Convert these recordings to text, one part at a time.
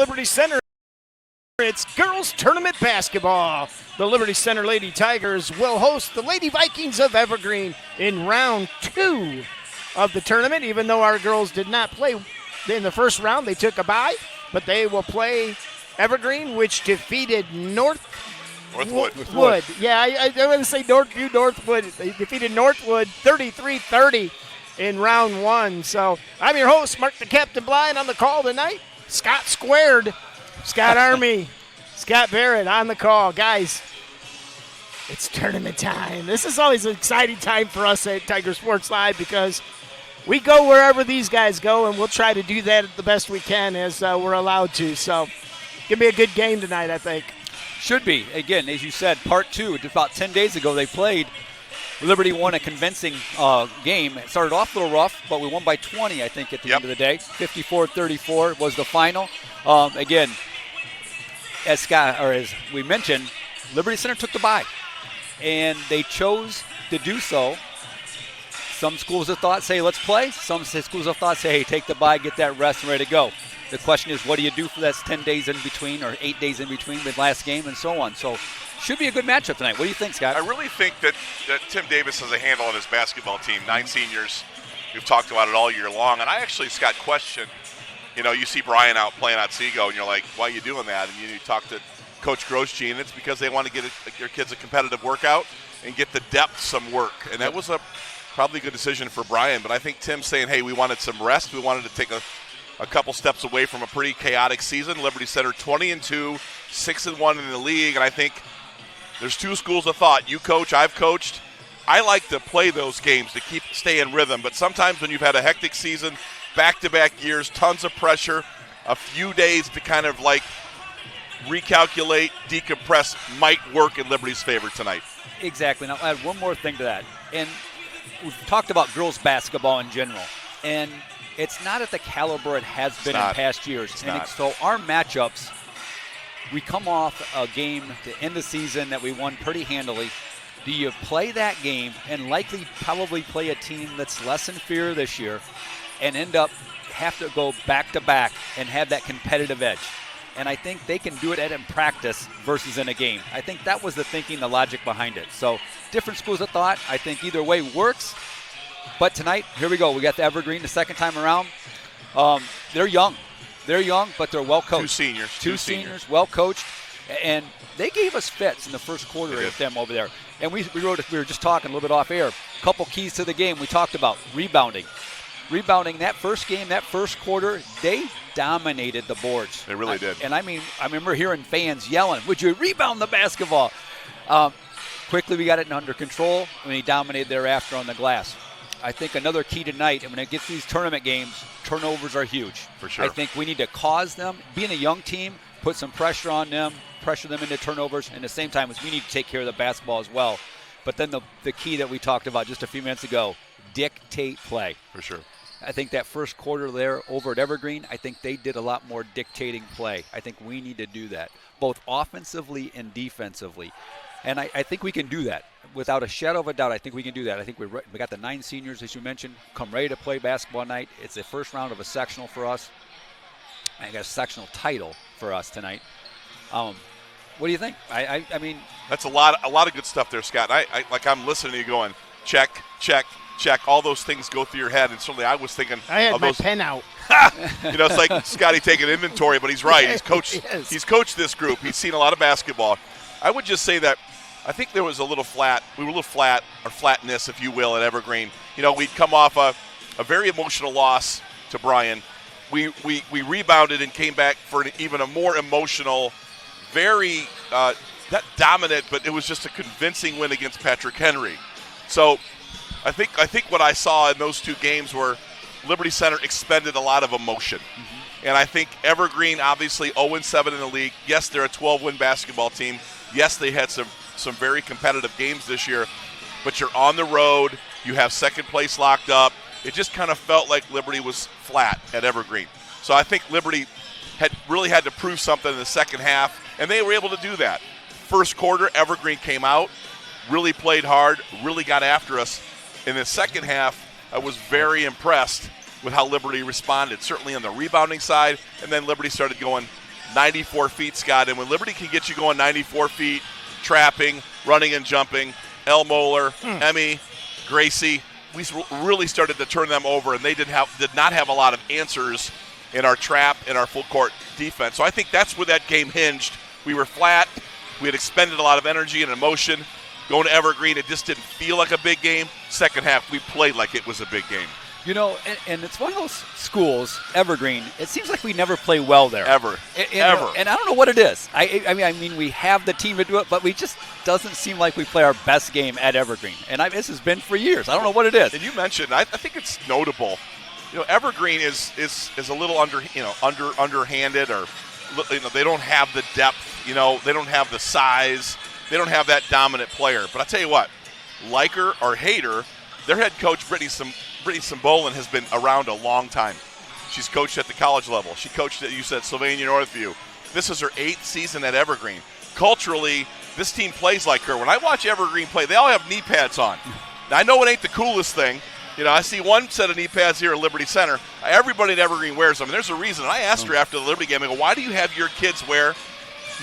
Liberty Center. It's girls tournament basketball. The Liberty Center Lady Tigers will host the Lady Vikings of Evergreen in round 2 of the tournament. Even though our girls did not play in the first round, they took a bye, but they will play Evergreen, which defeated Northwood. Yeah, I want to say Northview, Northwood. They defeated Northwood 33-30 in round 1. So I'm your host, Mark the Captain Blind, on the call tonight. Scott Squared, Scott Army, Scott Barrett on the call. Guys, it's tournament time. This is always an exciting time for us at Tiger Sports Live because we go wherever these guys go, and we'll try to do that the best we can as we're allowed to. So give me a good game tonight, I think. Should be. Again, as you said, part 2. About 10 days ago they played. Liberty won a convincing game. It started off a little rough, but we won by 20, I think, at the end of the day. 54-34 was the final. Again, as we mentioned, Liberty Center took the bye, and they chose to do so. Some schools of thought say, let's play. Some schools of thought say, hey, take the bye, get that rest, and ready to go. The question is, what do you do for that 10 days in between or 8 days in between the last game and so on? So should be a good matchup tonight. What do you think, Scott? I really think that Tim Davis has a handle on his basketball team. 9 seniors. We've talked about it all year long. And I actually, Scott, question, you see Brian out playing Otsego, and you're like, why are you doing that? And you talk to Coach Grosjean, and it's because they want to get your kids a competitive workout and get the depth some work. And that was probably a good decision for Brian. But I think Tim's saying, hey, we wanted some rest. We wanted to take a couple steps away from a pretty chaotic season. Liberty Center 20-2, 6-1 in the league, and I think there's 2 schools of thought. You coach, I've coached. I like to play those games to stay in rhythm, but sometimes when you've had a hectic season, back-to-back years, tons of pressure, a few days to kind of like recalculate, decompress might work in Liberty's favor tonight. Exactly. Now, I'll add one more thing to that. And we've talked about girls basketball in general, and it's not at the caliber it has been in past years. So our matchups, we come off a game to end the season that we won pretty handily. Do you play that game and likely probably play a team that's less inferior this year and have to go back-to-back and have that competitive edge? And I think they can do it in practice versus in a game. I think that was the thinking, the logic behind it. So different schools of thought. I think either way works. But tonight, here we go. We got the Evergreen the second time around. They're young. But they're well coached. Two seniors, well coached. And they gave us fits in the first quarter with them over there. And we were just talking a little bit off air. A couple keys to the game we talked about. Rebounding that first game, that first quarter, they dominated the boards. They really did. And I remember hearing fans yelling, would you rebound the basketball? Quickly we got it under control, and he dominated thereafter on the glass. I think another key tonight, and when it gets to these tournament games, turnovers are huge. For sure. I think we need to cause them, being a young team, put some pressure on them, pressure them into turnovers, and at the same time, we need to take care of the basketball as well. But then the key that we talked about just a few minutes ago, dictate play. For sure. I think that first quarter there over at Evergreen, I think they did a lot more dictating play. I think we need to do that, both offensively and defensively. And I think we can do that. Without a shadow of a doubt, I think we can do that. I think we got the 9 seniors, as you mentioned, come ready to play basketball night. It's the first round of a sectional for us. I got a sectional title for us tonight. What do you think? I mean, that's a lot of good stuff there, Scott. I'm listening to you going, check. All those things go through your head, and certainly I was thinking. I had my pen out. It's like Scotty taking inventory, but he's right. He's coached this group. He's seen a lot of basketball. I would just say that I think there was a little flat. We were a little flat, or flatness, if you will, at Evergreen. We'd come off a very emotional loss to Brian. We rebounded and came back for even a more emotional, very not dominant, but it was just a convincing win against Patrick Henry. So I think what I saw in those 2 games were Liberty Center expended a lot of emotion. Mm-hmm. And I think Evergreen, obviously 0-7 in the league. Yes, they're a 12-win basketball team. Yes, they had some very competitive games this year. But you're on the road. You have second place locked up. It just kind of felt like Liberty was flat at Evergreen. So I think Liberty had to prove something in the second half, and they were able to do that. First quarter, Evergreen came out, really played hard, really got after us. In the second half, I was very impressed with how Liberty responded, certainly on the rebounding side, and then Liberty started going 94 feet, Scott. And when Liberty can get you going 94 feet, trapping, running and jumping, El Moeller, Emmy, Gracie, we really started to turn them over, and they did not have a lot of answers in our trap and our full court defense. So I think that's where that game hinged. We were flat. We had expended a lot of energy and emotion. Going to Evergreen, it just didn't feel like a big game. Second half, we played like it was a big game. You know, and it's one of those schools, Evergreen, it seems like we never play well there. Ever. And I don't know what it is. I mean, we have the team to do it, but we just doesn't seem like we play our best game at Evergreen. And this has been for years. I don't know what it is. And you mentioned, I think it's notable. You know, Evergreen is a little underhanded, or they don't have the depth. You know, they don't have the size. They don't have that dominant player. But I tell you what, like her or hate her, their head coach Brittany Simbolin has been around a long time. She's coached at the college level. She coached at, you said, Sylvania Northview. This is her 8th season at Evergreen. Culturally, this team plays like her. When I watch Evergreen play, they all have knee pads on. Now, I know it ain't the coolest thing. You know, I see one set of knee pads here at Liberty Center. Everybody at Evergreen wears them. And there's a reason. And I asked her after the Liberty game, I go, why do you have your kids wear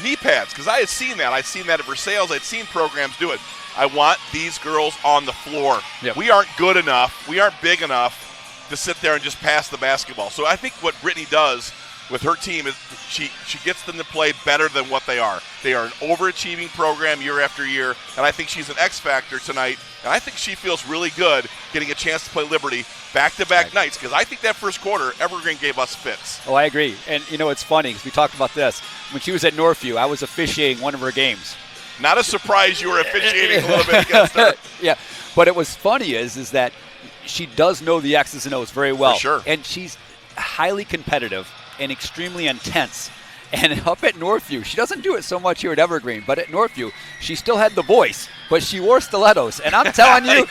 knee pads? Because I had seen that. I'd seen that at Versailles. I'd seen programs do it. I want these girls on the floor. Yep. We aren't good enough. We aren't big enough to sit there and just pass the basketball. So I think what Brittany does with her team is she gets them to play better than what they are. They are an overachieving program year after year, and I think she's an X factor tonight. And I think she feels really good getting a chance to play Liberty back-to-back nights, because I think that first quarter, Evergreen gave us fits. Oh, I agree. And, you know, it's funny because we talked about this. When she was at Northview, I was officiating one of her games. Not a surprise you were officiating a little bit against her. Yeah, but it was funny is that she does know the X's and O's very well. For sure. And she's highly competitive and extremely intense. And up at Northview, she doesn't do it so much here at Evergreen, but at Northview, she still had the voice, but she wore stilettos. And I'm telling you,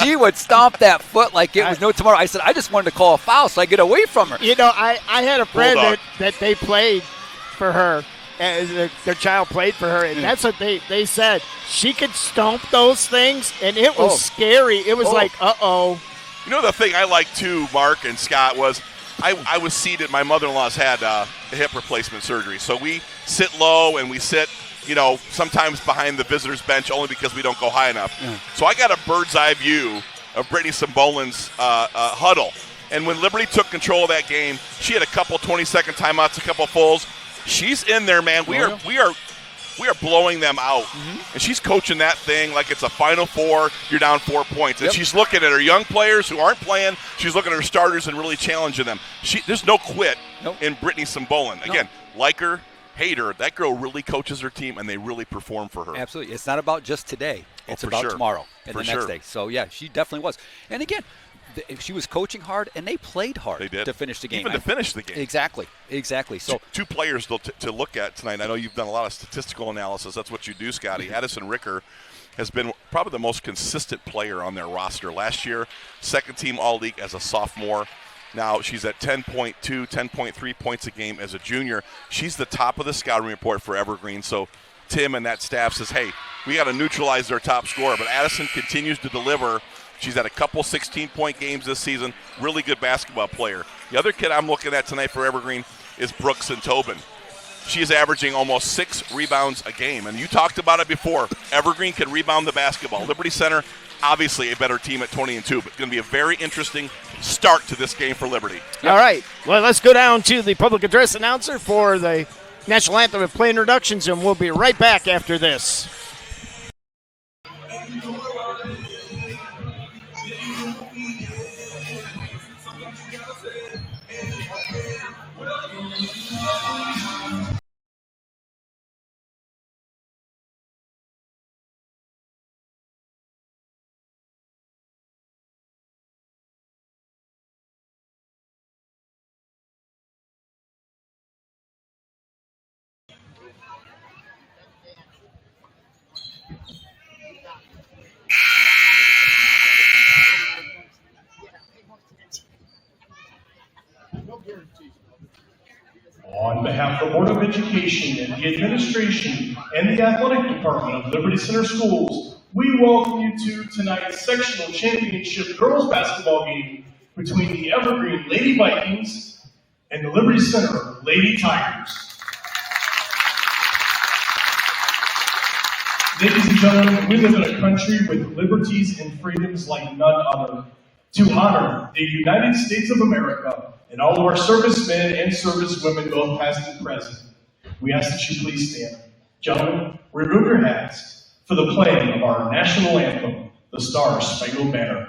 she would stomp that foot like it was no tomorrow. I said, I just wanted to call a foul so I get away from her. You know, I had a friend that they played for her. Their child played for her, and that's what they said. She could stomp those things, and it was scary. It was like, uh-oh. You know the thing I liked too, Mark and Scott, was I was seated. My mother-in-law's had a hip replacement surgery, so we sit low and we sit, you know, sometimes behind the visitor's bench only because we don't go high enough. Yeah. So I got a bird's eye view of Brittany Simbolin's huddle. And when Liberty took control of that game, she had a couple 20-second timeouts, a couple fulls. She's in there, man. We are blowing them out. Mm-hmm. And she's coaching that thing like it's a Final Four. You're down 4 points. And she's looking at her young players who aren't playing. She's looking at her starters and really challenging them. There's no quit in Brittany Simbolin. Again, like her, hate her, that girl really coaches her team, and they really perform for her. Absolutely. It's not about just today. It's about tomorrow and the next day. So, yeah, she definitely was. And, again, she was coaching hard, and they played hard to finish the game. Even to finish the game. Exactly. So two players to look at tonight. I know you've done a lot of statistical analysis. That's what you do, Scotty. Mm-hmm. Addison Ricker has been probably the most consistent player on their roster. Last year, second-team All-League as a sophomore. Now she's at 10.2, 10.3 points a game as a junior. She's the top of the scouting report for Evergreen. So Tim and that staff says, hey, we got to neutralize their top scorer. But Addison continues to deliver. She's had a couple 16-point games this season. Really good basketball player. The other kid I'm looking at tonight for Evergreen is Brooks and Tobin. She is averaging almost 6 rebounds a game. And you talked about it before. Evergreen can rebound the basketball. Liberty Center, obviously a better team at 20-2, but going to be a very interesting start to this game for Liberty. All right. Well, let's go down to the public address announcer for the National Anthem and play introductions, and we'll be right back after this. On behalf of the Board of Education and the administration and the athletic department of Liberty Center Schools, we welcome you to tonight's sectional championship girls basketball game between the Evergreen Lady Vikings and the Liberty Center Lady Tigers. gentlemen, we live in a country with liberties and freedoms like none other. To honor the United States of America and all of our servicemen and servicewomen, both past and present, we ask that you please stand. Gentlemen, remove your hats for the playing of our national anthem, the Star-Spangled Banner.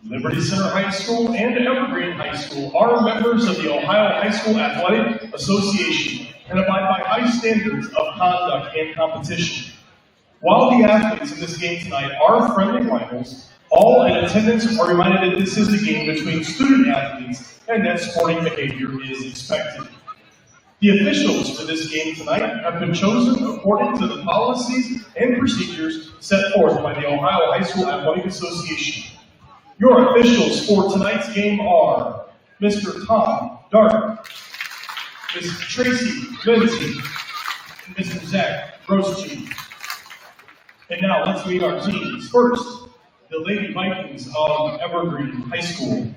Liberty Center High School and Evergreen High School are members of the Ohio High School Athletic Association and abide by high standards of conduct and competition. While the athletes in this game tonight are friendly rivals, all in attendance are reminded that this is a game between student athletes and that sporting behavior is expected. The officials for this game tonight have been chosen according to the policies and procedures set forth by the Ohio High School Athletic Association. Your officials for tonight's game are Mr. Tom Dart, Ms. Tracy Lindsay, and Mr. Zach Grosjean. And now let's meet our teams. First, the Lady Vikings of Evergreen High School.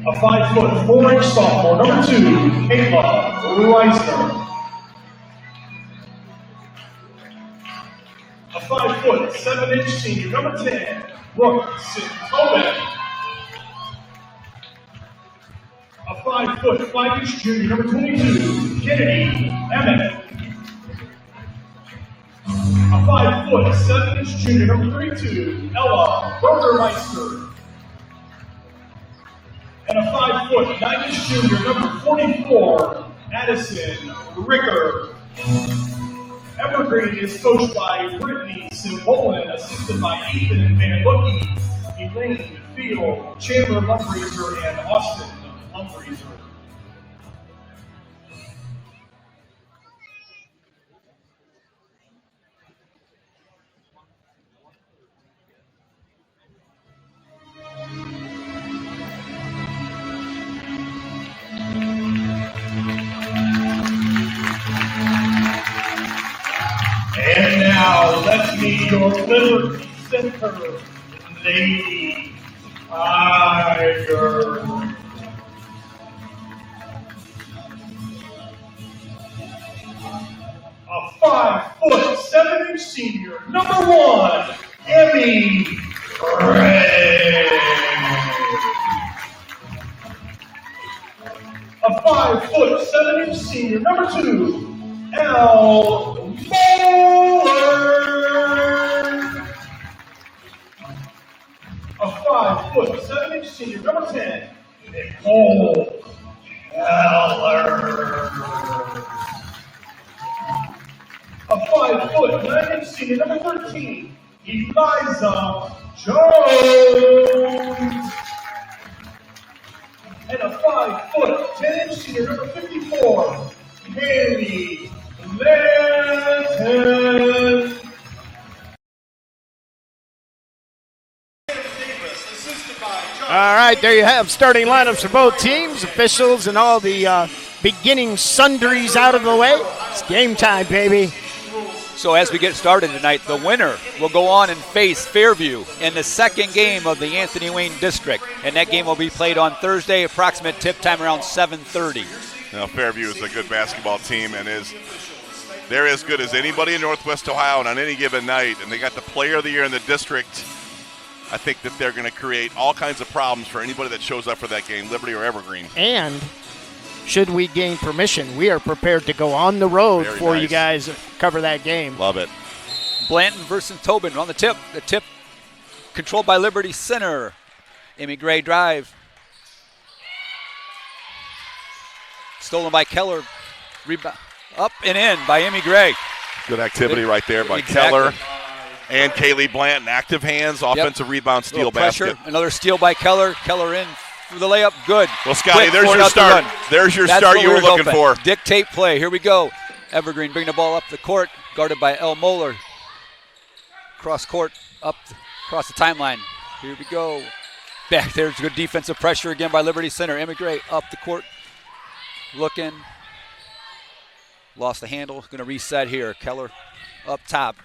A 5'4" sophomore, number 2, Kayla Reisner. A 5'7" senior, number 10, Brooke Tobin. A 5'5" junior, number 22, Kennedy Emmett. A 5'7" junior, number 32, Ella Burgermeister. And a 5'9" junior, number 44, Addison Ricker. Evergreen is coached by Brittany Simbolin, assisted by Ethan Van Bookie, Elaine Field, Chandler Lumbrizer, and Austin Lumbrizer. And now, let's meet your Liberty Center Lady Tiger. A 5'7" senior, number 1, Emmy Gray. A 5'7" senior, number 2, Elle Moeller. A 5'7" senior, number 10, Nicole Keller. A 5'9" senior, number 13, Eliza Jones. And a 5'10" senior, number 54, Haley Lanton. All right, there you have starting lineups for both teams, officials, and all the beginning sundries out of the way. It's game time, baby. So as we get started tonight, the winner will go on and face Fairview in the second game of the Anthony Wayne District. And that game will be played on Thursday, approximate tip time around 7:30. Now, Fairview is a good basketball team and they're as good as anybody in Northwest Ohio and on any given night. And they got the player of the year in the district. I think that they're going to create all kinds of problems for anybody that shows up for that game, Liberty or Evergreen. And should we gain permission, we are prepared to go on the road for you guys to cover that game. Love it. Blanton versus Tobin on the tip. The tip controlled by Liberty Center. Amy Gray drive. Stolen by Keller. Rebound. Up and in by Amy Gray. Good activity right there by Keller and Kaylee Blanton. Active hands, offensive rebound, steal basket. Another steal by Keller. Keller in for the layup. Good. Well, Scotty, there's your start. There's your start you were looking for. Dictate play. Here we go. Evergreen bringing the ball up the court, guarded by El Moeller. Cross court, across the timeline. Here we go. Back there's good defensive pressure again by Liberty Center. Amy Gray up the court, looking. Lost the handle. Going to reset here. Keller up top.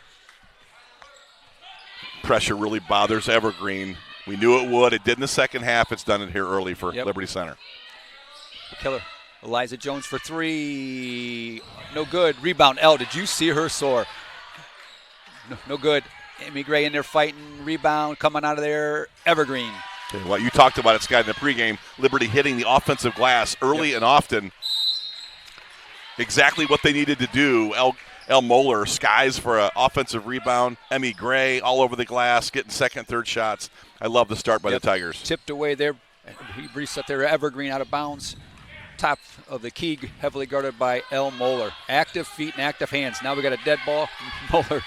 Pressure really bothers Evergreen. We knew it would. It did in the second half. It's done it here early for Liberty Center. Keller. Eliza Jones for three. No good. Rebound. L. Did you see her soar? No good. Amy Gray in there fighting. Rebound coming out of there. Evergreen. Well, you talked about it, Scott, in the pregame. Liberty hitting the offensive glass early and often. Exactly what they needed to do. El Moeller skies for an offensive rebound. Emmy Gray all over the glass, getting second, third shots. I love the start by the Tigers. Tipped away there. He reset there. Evergreen out of bounds. Top of the key, heavily guarded by El Moeller. Active feet and active hands. Now we got a dead ball. Moeller.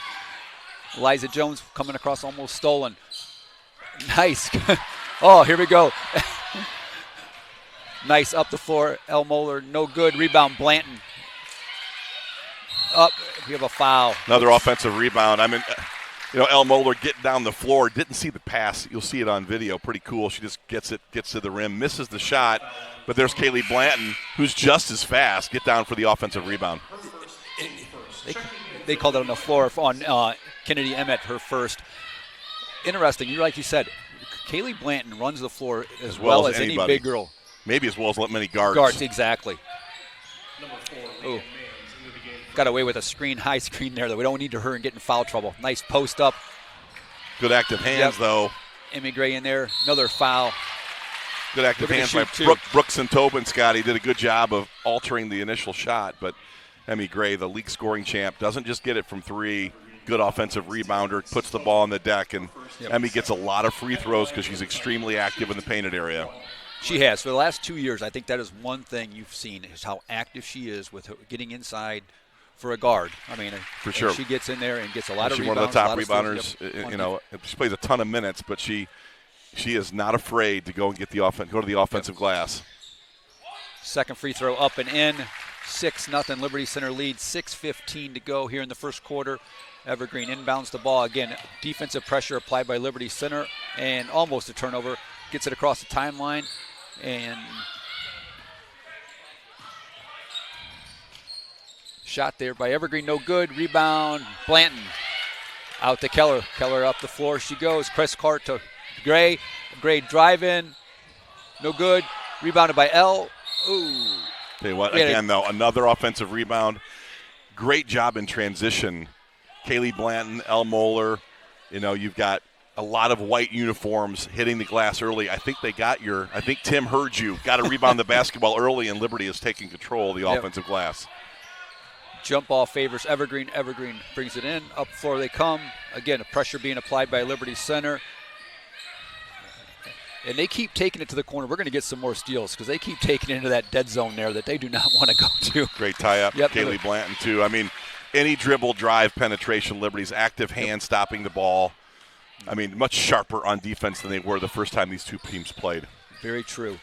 Eliza Jones coming across, almost stolen. Nice. Oh, here we go. Nice up the floor. El Moeller, no good. Rebound, Blanton. Up, we have a foul. Another offensive rebound. El Moeller getting down the floor. Didn't see the pass. You'll see it on video. Pretty cool. She just gets to the rim, misses the shot. But there's Kaylee Blanton, who's just as fast. Get down for the offensive rebound. They called it on the floor on Kennedy Emmett, her first. Interesting. Like you said, Kaylee Blanton runs the floor as well as any big girl. Maybe as well as many guards. Guards, exactly. Ooh. Got away with a high screen there, though. We don't need her and get in foul trouble. Nice post up. Good active hands, though. Amy Gray in there. Another foul. Good active hands by Brooks and Tobin. Scotty did a good job of altering the initial shot, but Emmy Gray, the league scoring champ, doesn't just get it from three. Good offensive rebounder, puts the ball on the deck, and Emmy gets a lot of free throws because she's extremely active in the painted area. She has. For the last 2 years, I think that is one thing you've seen is how active she is with getting inside for a guard. For sure. She gets in there and gets a lot of rebounds. She's one of the top rebounders. She plays a ton of minutes, but she is not afraid to go and get go to the offensive glass. Second free throw up and in. 6-0 Liberty Center lead. 6:15 to go here in the first quarter. Evergreen inbounds the ball. Again, defensive pressure applied by Liberty Center and almost a turnover. Gets it across the timeline and shot there by Evergreen, no good. Rebound, Blanton. Out to Keller. Keller up the floor she goes. Chris Cart to Gray. Gray drive in. No good. Rebounded by L. Ooh. Tell you what, again, though, another offensive rebound. Great job in transition. Kaylee Blanton, El Moeller. You've got a lot of white uniforms hitting the glass early. I think Tim heard you. Got to rebound the basketball early, and Liberty is taking control of the offensive glass. Jump ball favors Evergreen. Evergreen brings it in. Up floor they come. Again, pressure being applied by Liberty Center. And they keep taking it to the corner. We're going to get some more steals because they keep taking it into that dead zone there that they do not want to go to. Great tie-up. Kaylee Blanton, too. Any dribble, drive, penetration, Liberty's active hand stopping the ball. Much sharper on defense than they were the first time these two teams played. Very true.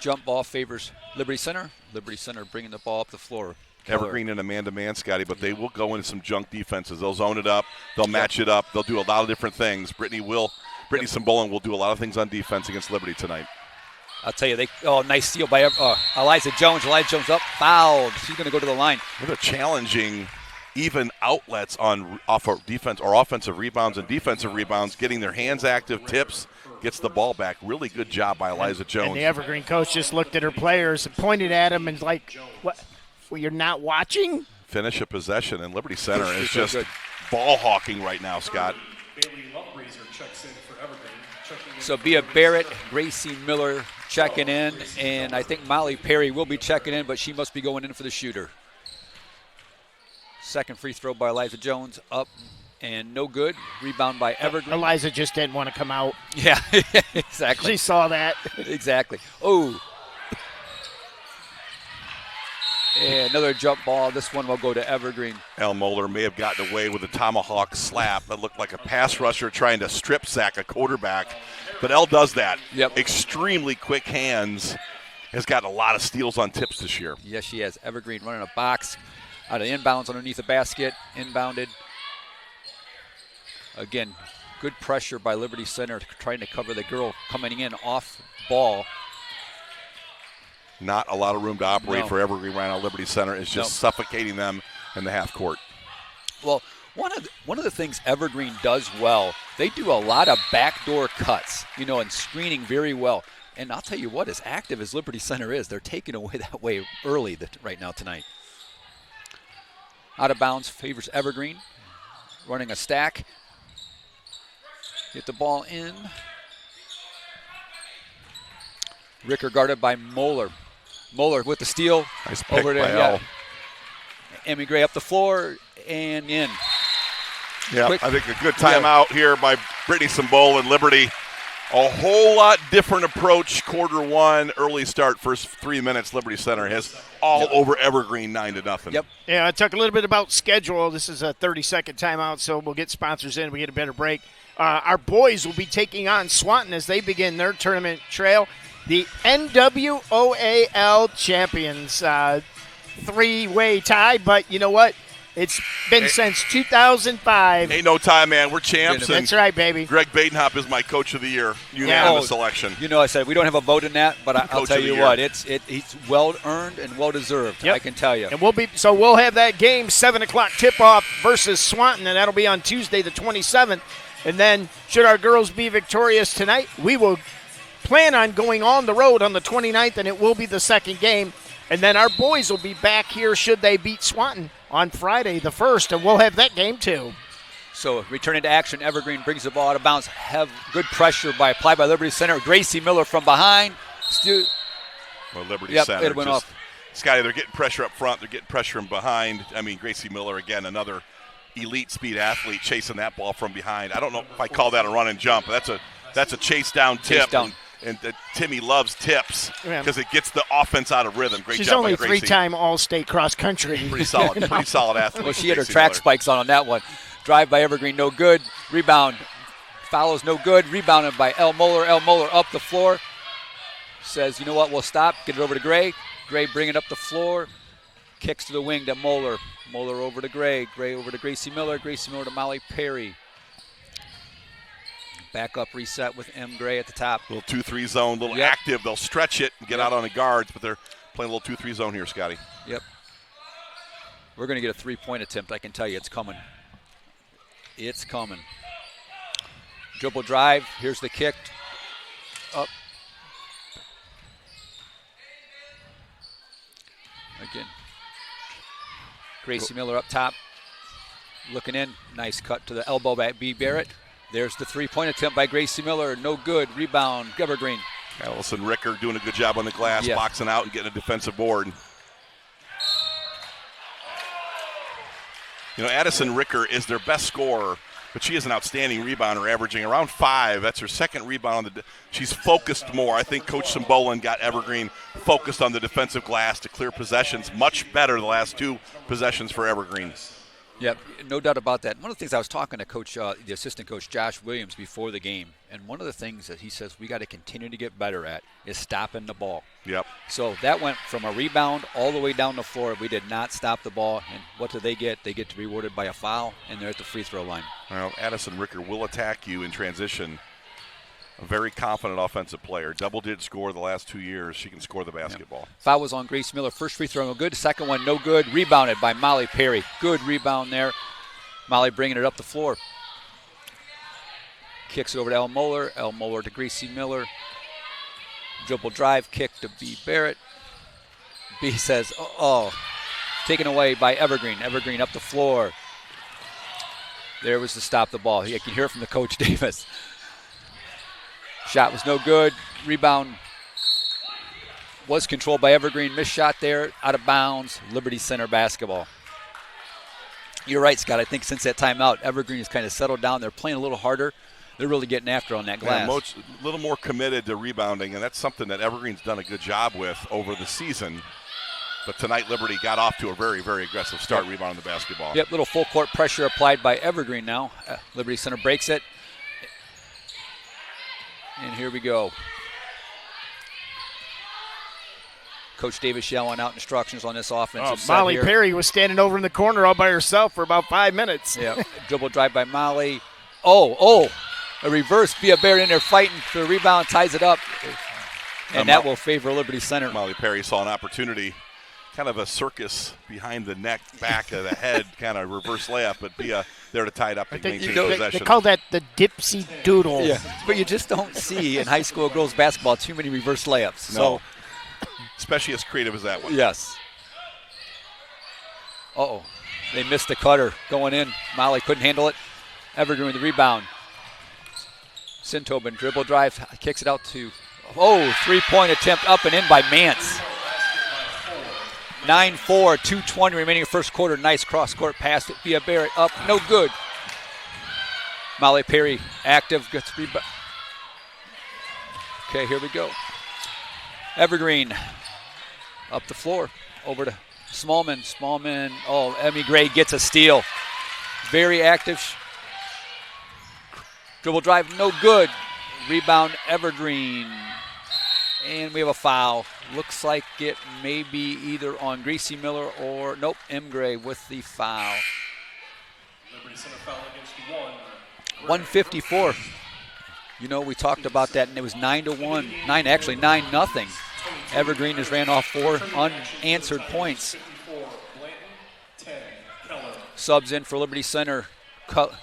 Jump ball favors Liberty Center. Liberty Center bringing the ball up the floor. Evergreen and a man-to-man, Scotty, but they will go into some junk defenses. They'll zone it up. They'll match it up. They'll do a lot of different things. Brittany Simbolin will do a lot of things on defense against Liberty tonight. I'll tell you, nice steal by Eliza Jones. Eliza Jones up, fouled. She's going to go to the line. They're challenging even outlets off of defense or offensive rebounds and defensive rebounds, getting their hands active, tips, gets the ball back. Really good job by Eliza Jones. And the Evergreen coach just looked at her players and pointed at him and like, what? Well, you're not watching? Finish a possession, and Liberty Center is just ball hawking right now, Scott. Bailey Loverazer checks in for Evergreen. So Bia Barrett, Gracie Miller checking in, and I think Molly Perry will be checking in, but she must be going in for the shooter. Second free throw by Eliza Jones, up and no good. Rebound by Evergreen. Eliza just didn't want to come out. Yeah, exactly. She saw that. Exactly. Oh. And another jump ball. This one will go to Evergreen. El Moeller may have gotten away with a tomahawk slap that looked like a pass rusher trying to strip sack a quarterback. But El does that. Yep. Extremely quick hands. Has gotten a lot of steals on tips this year. Yes, she has. Evergreen running a box out of inbounds underneath the basket. Inbounded. Again, good pressure by Liberty Center trying to cover the girl coming in off ball. Not a lot of room to operate for Evergreen right now. Liberty Center is just suffocating them in the half court. Well, one of the things Evergreen does well, they do a lot of backdoor cuts, and screening very well. And I'll tell you what, as active as Liberty Center is, they're taking away that way early right now tonight. Out of bounds favors Evergreen. Running a stack. Get the ball in. Ricker guarded by Moeller. Moeller with the steal. Nice pick over there. by El. Emmy Gray up the floor and in. Yeah, Quick. I think a good timeout here by Brittany Symbol and Liberty. A whole lot different approach. Quarter one, early start, first 3 minutes. Liberty Center has all over Evergreen 9-0. Yep. Yeah, I talked a little bit about schedule. This is a 30-second timeout, so we'll get sponsors in. We get a better break. Our boys will be taking on Swanton as they begin their tournament trail. The NWOAL champions, three-way tie, but you know what? It's been since 2005. Ain't no time, man. We're champs. That's right, baby. Greg Badenhop is my coach of the year. Unanimous selection. I said we don't have a vote in that, but I'll tell you what, he's well-earned and well-deserved, Yep. I can tell you. And we'll have that game, 7 o'clock tip-off versus Swanton, and that'll be on Tuesday the 27th. And then, should our girls be victorious tonight, we will plan on going on the road on the 29th, and it will be the second game. And then our boys will be back here should they beat Swanton on Friday the 1st, and we'll have that game too. So returning to action, Evergreen brings the ball out of bounds. Have good pressure applied by Liberty Center. Gracie Miller from behind. Liberty Center. It went off. Scotty, they're getting pressure up front. They're getting pressure from behind. I mean, Gracie Miller, again, another elite speed athlete chasing that ball from behind. I don't know if I call that a run and jump. That's a chase down tip. Chase down. And Timmy loves tips because it gets the offense out of rhythm. Great She's job only by Gracie. three-time All-State cross country. Pretty solid athlete. Well, she had her Gracie track Miller. spikes on that one. Drive by Evergreen, no good. Rebound. Follows, no good. Rebounded by El Moeller. El Moeller up the floor. Says, you know what, we'll stop. Get it over to Gray. Gray bringing up the floor. Kicks to the wing to Moeller. Moeller over to Gray. Gray over to Gracie Miller. Gracie Miller to Molly Perry. Back up reset with M. Gray at the top. Little 2-3 zone, little active. They'll stretch it and get out on the guards, but they're playing a little 2-3 zone here, Scotty. Yep. We're going to get a three-point attempt. I can tell you it's coming. It's coming. Dribble drive. Here's the kick. Up. Again. Gracie Miller up top. Looking in. Nice cut to the elbow by B. Barrett. There's the three-point attempt by Gracie Miller. No good. Rebound, Evergreen. Allison Ricker doing a good job on the glass, boxing out and getting a defensive board. Addison Ricker is their best scorer, but she is an outstanding rebounder, averaging around 5. That's her second rebound. She's focused more. I think Coach Simbolin got Evergreen focused on the defensive glass to clear possessions. Much better the last 2 possessions for Evergreen. Yep, no doubt about that. One of the things I was talking to Coach, the assistant coach Josh Williams before the game, and one of the things that he says we got to continue to get better at is stopping the ball. Yep. So that went from a rebound all the way down the floor. We did not stop the ball, and what do they get? They get rewarded by a foul, and they're at the free throw line. Well, Addison Ricker will attack you in transition. a very confident offensive player. Double-digit score the last 2 years. She can score the basketball. Yeah. Foul was on Grace Miller. First free throw, no good. Second one, no good. Rebounded by Molly Perry. Good rebound there. Molly bringing it up the floor. Kicks it over to Elle Moeller. Elle Moeller to Gracie Miller. Dribble drive, kick to B. Barrett. B says, taken away by Evergreen. Evergreen up the floor. There was to stop the ball. You can hear it from the coach, Davis. Shot was no good. Rebound was controlled by Evergreen. Missed shot there, out of bounds. Liberty Center basketball. You're right, Scott. I think since that timeout, Evergreen has kind of settled down. They're playing a little harder. They're really getting after on that glass. A little more committed to rebounding, and that's something that Evergreen's done a good job with over the season. But tonight, Liberty got off to a very, very aggressive start rebounding the basketball. Yep, little full court pressure applied by Evergreen now. Liberty Center breaks it. And here we go. Coach Davis yelling out instructions on this offensive side Molly here. Perry was standing over in the corner all by herself for about 5 minutes. Yeah, dribble drive by Molly. A reverse via Barrett in there fighting for the rebound, ties it up. And that will favor Liberty Center. Molly Perry saw an opportunity, kind of a circus behind the neck, back of the head, kind of reverse layup, but Bia there to tie it up and maintain possession. They call that the dipsy doodle. Yeah, but you just don't see in high school girls basketball too many reverse layups. No. So, especially as creative as that one. yes. They missed the cutter going in. Molly couldn't handle it. Evergreen with the rebound. Sintobin dribble drive, kicks it out to, three-point attempt up and in by Mance. 9-4, 2:20 remaining in first quarter. Nice cross-court pass via Barrett up, no good. Molly Perry active, gets rebound. Okay, here we go. Evergreen up the floor, over to Smallman. Emmy Gray gets a steal. Very active. Dribble drive, no good. Rebound, Evergreen. And we have a foul. Looks like it may be either on Gracie Miller or, nope, M. Gray with the foul. Liberty Center foul against 154. We talked about that, and it was 9-1. 9-0. Evergreen has ran off 4 unanswered points. Subs in for Liberty Center.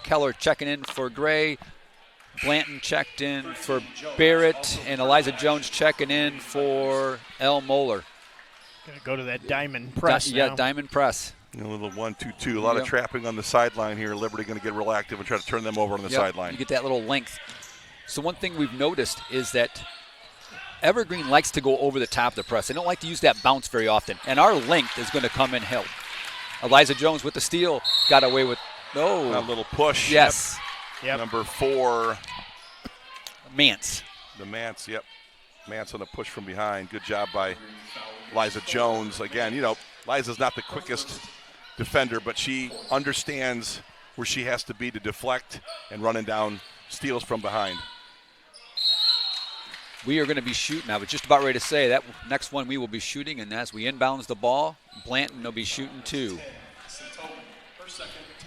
Keller checking in for Gray. Blanton checked in for Barrett, and Eliza Jones checking in for Elle Moeller. Going to go to that diamond press now. Yeah, diamond press. A little 1-2-2. A lot of trapping on the sideline here. Liberty going to get real active and try to turn them over on the sideline. You get that little length. So one thing we've noticed is that Evergreen likes to go over the top of the press. They don't like to use that bounce very often, and our length is going to come in help. Eliza Jones with the steal. Got away with, a little push. Yes. Yep. Number 4. Mance. The Mance, yep. Mance on a push from behind. Good job by Liza Jones. Again, Liza's not the quickest defender, but she understands where she has to be to deflect and running down steals from behind. We are going to be shooting. I was just about ready to say that next one we will be shooting, and as we inbounds the ball, Blanton will be shooting too.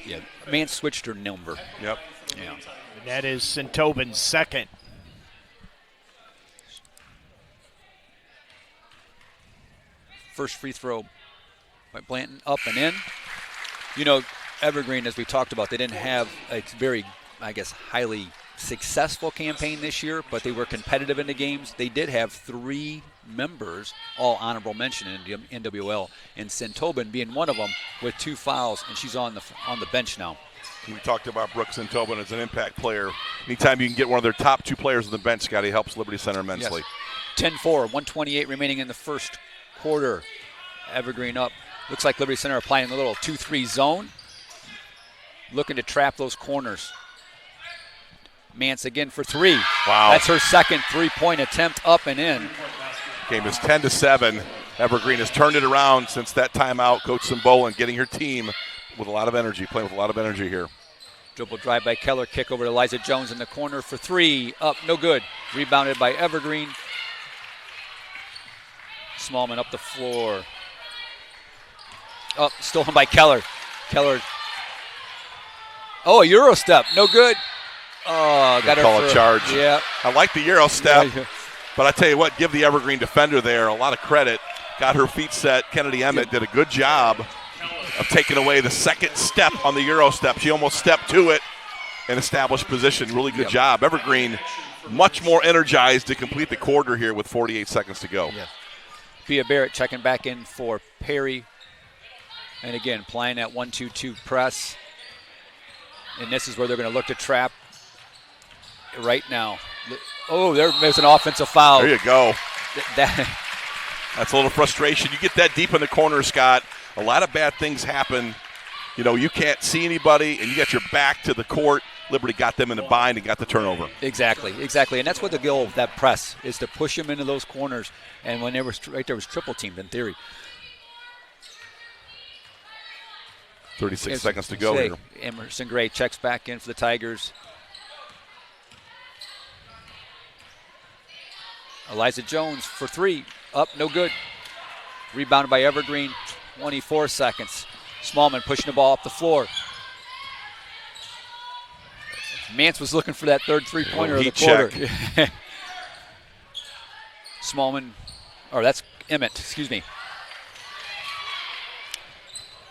Yeah, Mance switched her number. Yep. Yeah. And that is Sintobin's second. First free throw by Blanton, up and in. Evergreen, as we talked about, they didn't have a very, highly successful campaign this year, but they were competitive in the games. They did have 3 members, all honorable mention in the NWL, and Sintobin being one of them with 2 fouls, and she's on the bench now. We talked about Brooks Sintobin as an impact player. Anytime you can get one of their top 2 players on the bench, Scotty, helps Liberty Center immensely. Yes. 10-4, 128 remaining in the first quarter. Evergreen up. Looks like Liberty Center applying a little 2-3 zone. Looking to trap those corners. Mance again for 3. Wow. That's her second 3-point attempt, up and in. Game is 10-7. Evergreen has turned it around since that timeout. Coach Simbolin getting her team with a lot of energy, playing with a lot of energy here. Dribble drive by Keller, kick over to Eliza Jones in the corner for 3. Up, no good. Rebounded by Evergreen. Smallman up the floor. Up, stolen by Keller. Keller. A Euro step, no good. Oh, got her call for a charge. Yeah. I like the Euro step, but I tell you what, give the Evergreen defender there a lot of credit. Got her feet set. Kennedy Emmett did a good job of taking away the second step on the Euro step. She almost stepped to it and established position. Really good job. Evergreen much more energized to complete the quarter here with 48 seconds to go. Yeah. Bea Barrett checking back in for Perry. And again, playing that 1-2-2 press. And this is where they're going to look to trap right now. Oh, there's an offensive foul. There you go. That's a little frustration. You get that deep in the corner, Scott. A lot of bad things happen. You know, you can't see anybody, and you got your back to the court. Liberty got them in the bind and got the turnover. Exactly. And that's what the goal of that press is, to push them into those corners. And when they were right there was triple teamed in theory. 36 seconds to go here. Emerson Gray checks back in for the Tigers. Eliza Jones for three. Up, no good. Rebounded by Evergreen, 24 seconds. Smallman pushing the ball up the floor. Mance was looking for that third three-pointer of the quarter. Smallman, or that's Emmett, excuse me.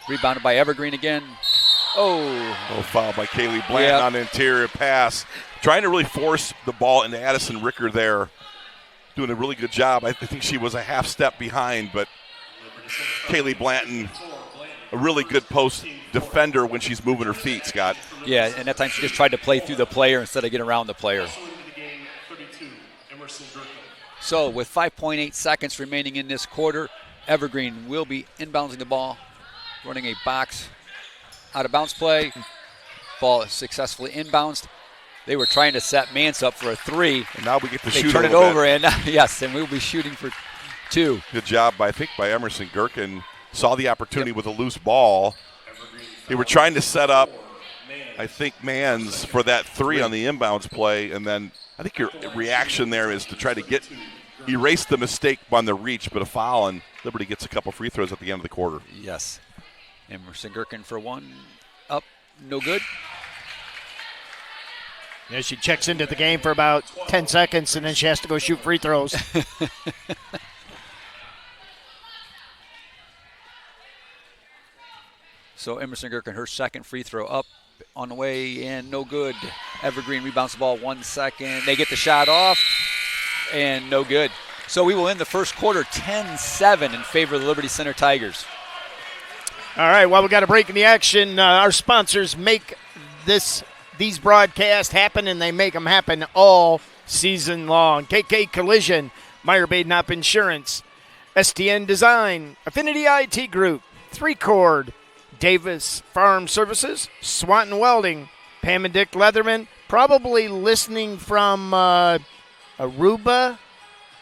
Rebounded by Evergreen again. Oh. Foul by Kaylee Blanton on the interior pass. Trying to really force the ball into Addison Ricker there. Doing a really good job. I think she was a half step behind, but Kaylee Blanton, a really good post defender when she's moving her feet, Scott. Yeah, and that time she just tried to play through the player instead of getting around the player. So with 5.8 seconds remaining in this quarter, Evergreen will be inbounding the ball, running a box out of bounds play. Ball is successfully inbounced. They were trying to set Mance up for a three. And now we get to shoot. They turn it over, and yes, and we'll be shooting for two. Good job, by Emerson Gherkin. Saw the opportunity with a loose ball. They were trying to set up, I think, Mans for that three on the inbounds play, and then I think your reaction there is to try to erase the mistake on the reach, but a foul, and Liberty gets a couple free throws at the end of the quarter. Yes. Emerson Gherkin for one. Up, no good. Yeah, she checks into the game for about 10 seconds, and then she has to go shoot free throws. So Emerson Gherkin, her second free throw up on the way in, no good. Evergreen rebounds the ball 1 second. They get the shot off, and no good. So we will end the first quarter 10-7 in favor of the Liberty Center Tigers. All right, well, we got a break in the action. Our sponsors make these broadcasts happen, and they make them happen all season long. KK Collision, Meyer Badenop Insurance, STN Design, Affinity IT Group, 3Chord, Davis Farm Services, Swanton Welding, Pam and Dick Leatherman, probably listening from Aruba,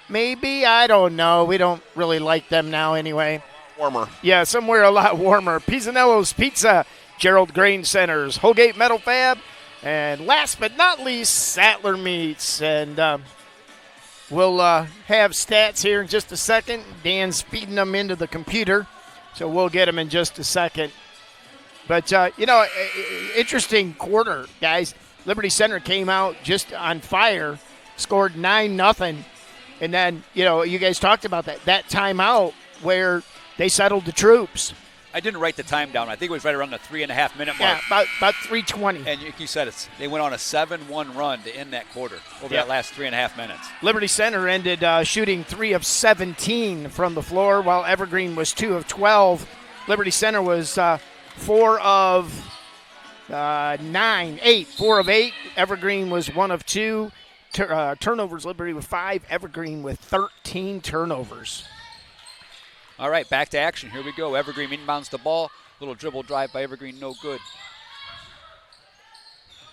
maybe? I don't know. We don't really like them now anyway. Warmer. Yeah, somewhere a lot warmer. Pisanello's Pizza, Gerald Grain Centers, Holgate Metal Fab, and last but not least, Sattler Meats. And we'll have stats here in just a second. Dan's feeding them into the computer, so we'll get them in just a second. But, interesting quarter, guys. Liberty Center came out just on fire, scored 9-0. And then, you guys talked about that timeout where they settled the troops. I didn't write the time down. I think it was right around the 3.5-minute mark. Yeah, about 3:20. And you said they went on a 7-1 run to end that quarter over that last 3.5 minutes. Liberty Center ended shooting 3 of 17 from the floor, while Evergreen was 2 of 12. Liberty Center was 4 of 8. Evergreen was 1 of 2. Turnovers, Liberty with 5. Evergreen with 13 turnovers. All right, back to action. Here we go. Evergreen inbounds the ball. Little dribble drive by Evergreen, no good.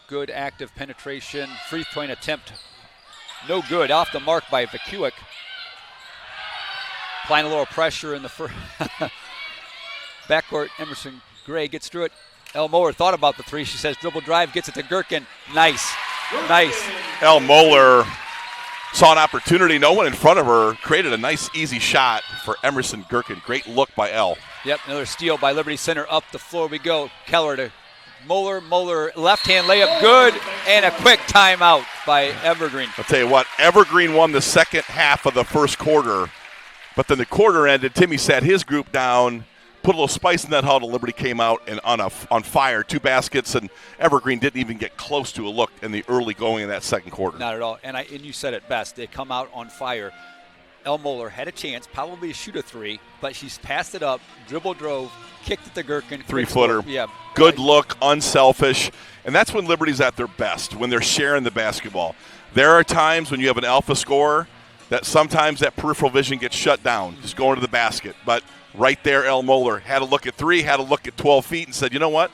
Good active penetration. Free point attempt, no good. Off the mark by Vakuik. Applying a little pressure in the first. Backcourt, Emerson Gray gets through it. El Moeller thought about the three. She says dribble drive, gets it to Gherkin. Nice. El Moeller saw an opportunity. No one in front of her. Created a nice, easy shot for Emerson Gherkin. Great look by El. Yep, another steal by Liberty Center. Up the floor we go. Keller to Moeller, left-hand layup, good, and a quick timeout by Evergreen. I'll tell you what, Evergreen won the second half of the first quarter, but then the quarter ended. Timmy sat his group down, put a little spice in that huddle. Liberty came out and on fire, 2 baskets, and Evergreen didn't even get close to a look in the early going in that second quarter. Not at all, and you said it best. They come out on fire. El Moeller had a chance, probably to shoot a 3, but she's passed it up, dribble drove, kicked it to Gherkin. 3-footer. Yeah. Good look, unselfish. And that's when Liberty's at their best, when they're sharing the basketball. There are times when you have an alpha scorer that sometimes that peripheral vision gets shut down, just going to the basket. But right there, El Moeller had a look at 3, had a look at 12 feet, and said, you know what?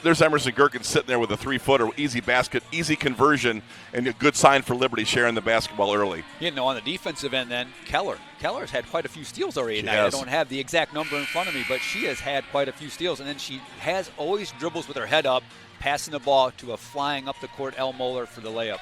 There's Emerson Gherkin sitting there with a 3-footer, easy basket, easy conversion, and a good sign for Liberty sharing the basketball early. On the defensive end then, Keller's had quite a few steals already tonight. I don't have the exact number in front of me, but she has had quite a few steals. And then she has always dribbles with her head up, passing the ball to a flying up the court El Moeller for the layup.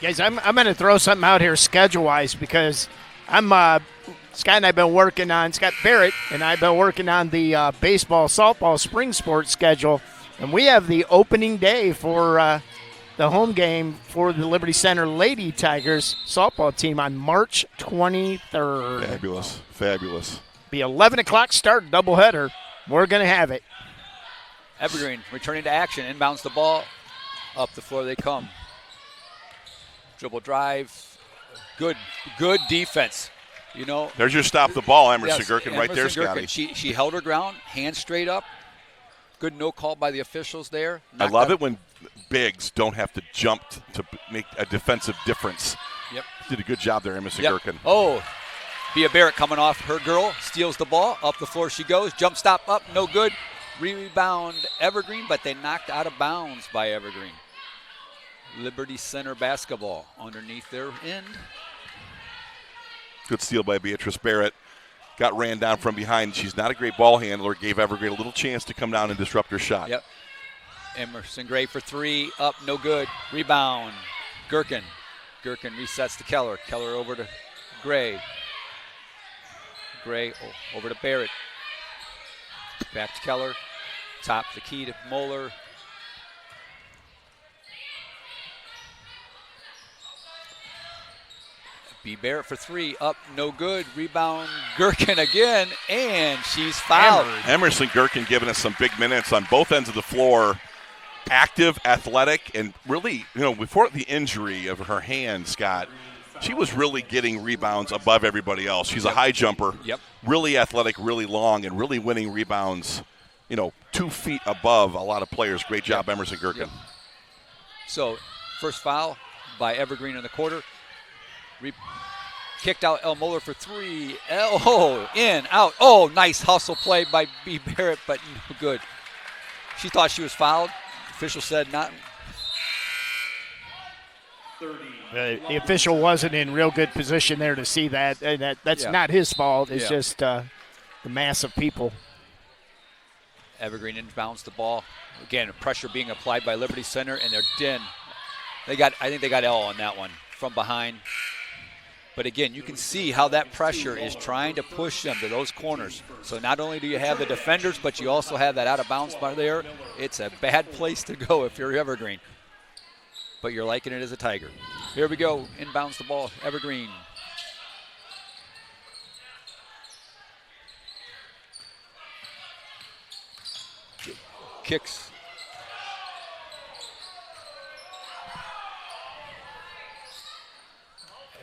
Guys, I'm going to throw something out here schedule-wise because Scott and I have been working on, Scott Barrett and I have been working on the baseball, softball, spring sports schedule. And we have the opening day for the home game for the Liberty Center Lady Tigers softball team on March 23rd. Fabulous. Be 11 o'clock start, doubleheader. We're going to have it. Evergreen returning to action, inbounds the ball. Up the floor they come. Dribble drive. Good defense. There's your stop the ball, Emerson Yes, Gherkin, right there, Gherkin. Scotty. She held her ground, hands straight up. Good no call by the officials there. I love it when bigs don't have to jump to make a defensive difference. Yep. Did a good job there, Emerson Gherkin. Oh, Bia Barrett coming off her girl, steals the ball. Up the floor she goes. Jump stop up, no good. Rebound Evergreen, but they knocked out of bounds by Evergreen. Liberty Center basketball underneath their end. Good steal by Beatrice Barrett. Got ran down from behind. She's not a great ball handler. Gave Evergreen a little chance to come down and disrupt her shot. Yep. Emerson Gray for 3. Up, no good. Rebound. Gherkin. Gherkin resets to Keller. Keller over to Gray. Gray over to Barrett. Back to Keller. Top the key to Moeller. B. Barrett for 3, up, no good. Rebound, Gherkin again, and she's fouled. Emerson Gherkin giving us some big minutes on both ends of the floor. Active, athletic, and really, before the injury of her hand, Scott, she was really getting rebounds above everybody else. She's a high jumper, really athletic, really long, and really winning rebounds, 2 feet above a lot of players. Great job, Emerson Gherkin. So, first foul by Evergreen in the quarter. Kicked out El Moeller for 3. In, out. Oh, nice hustle play by B. Barrett, but no good. She thought she was fouled. Official said not. The official wasn't in real good position there to see that. That's not his fault. It's just the mass of people. Evergreen inbounds the ball. Again, pressure being applied by Liberty Center, and they're I think they got L on that one from behind. But again, you can see how that pressure is trying to push them to those corners. So not only do you have the defenders, but you also have that out of bounds by there. It's a bad place to go if you're Evergreen. But you're liking it as a Tiger. Here we go. Inbounds the ball. Evergreen. Kicks.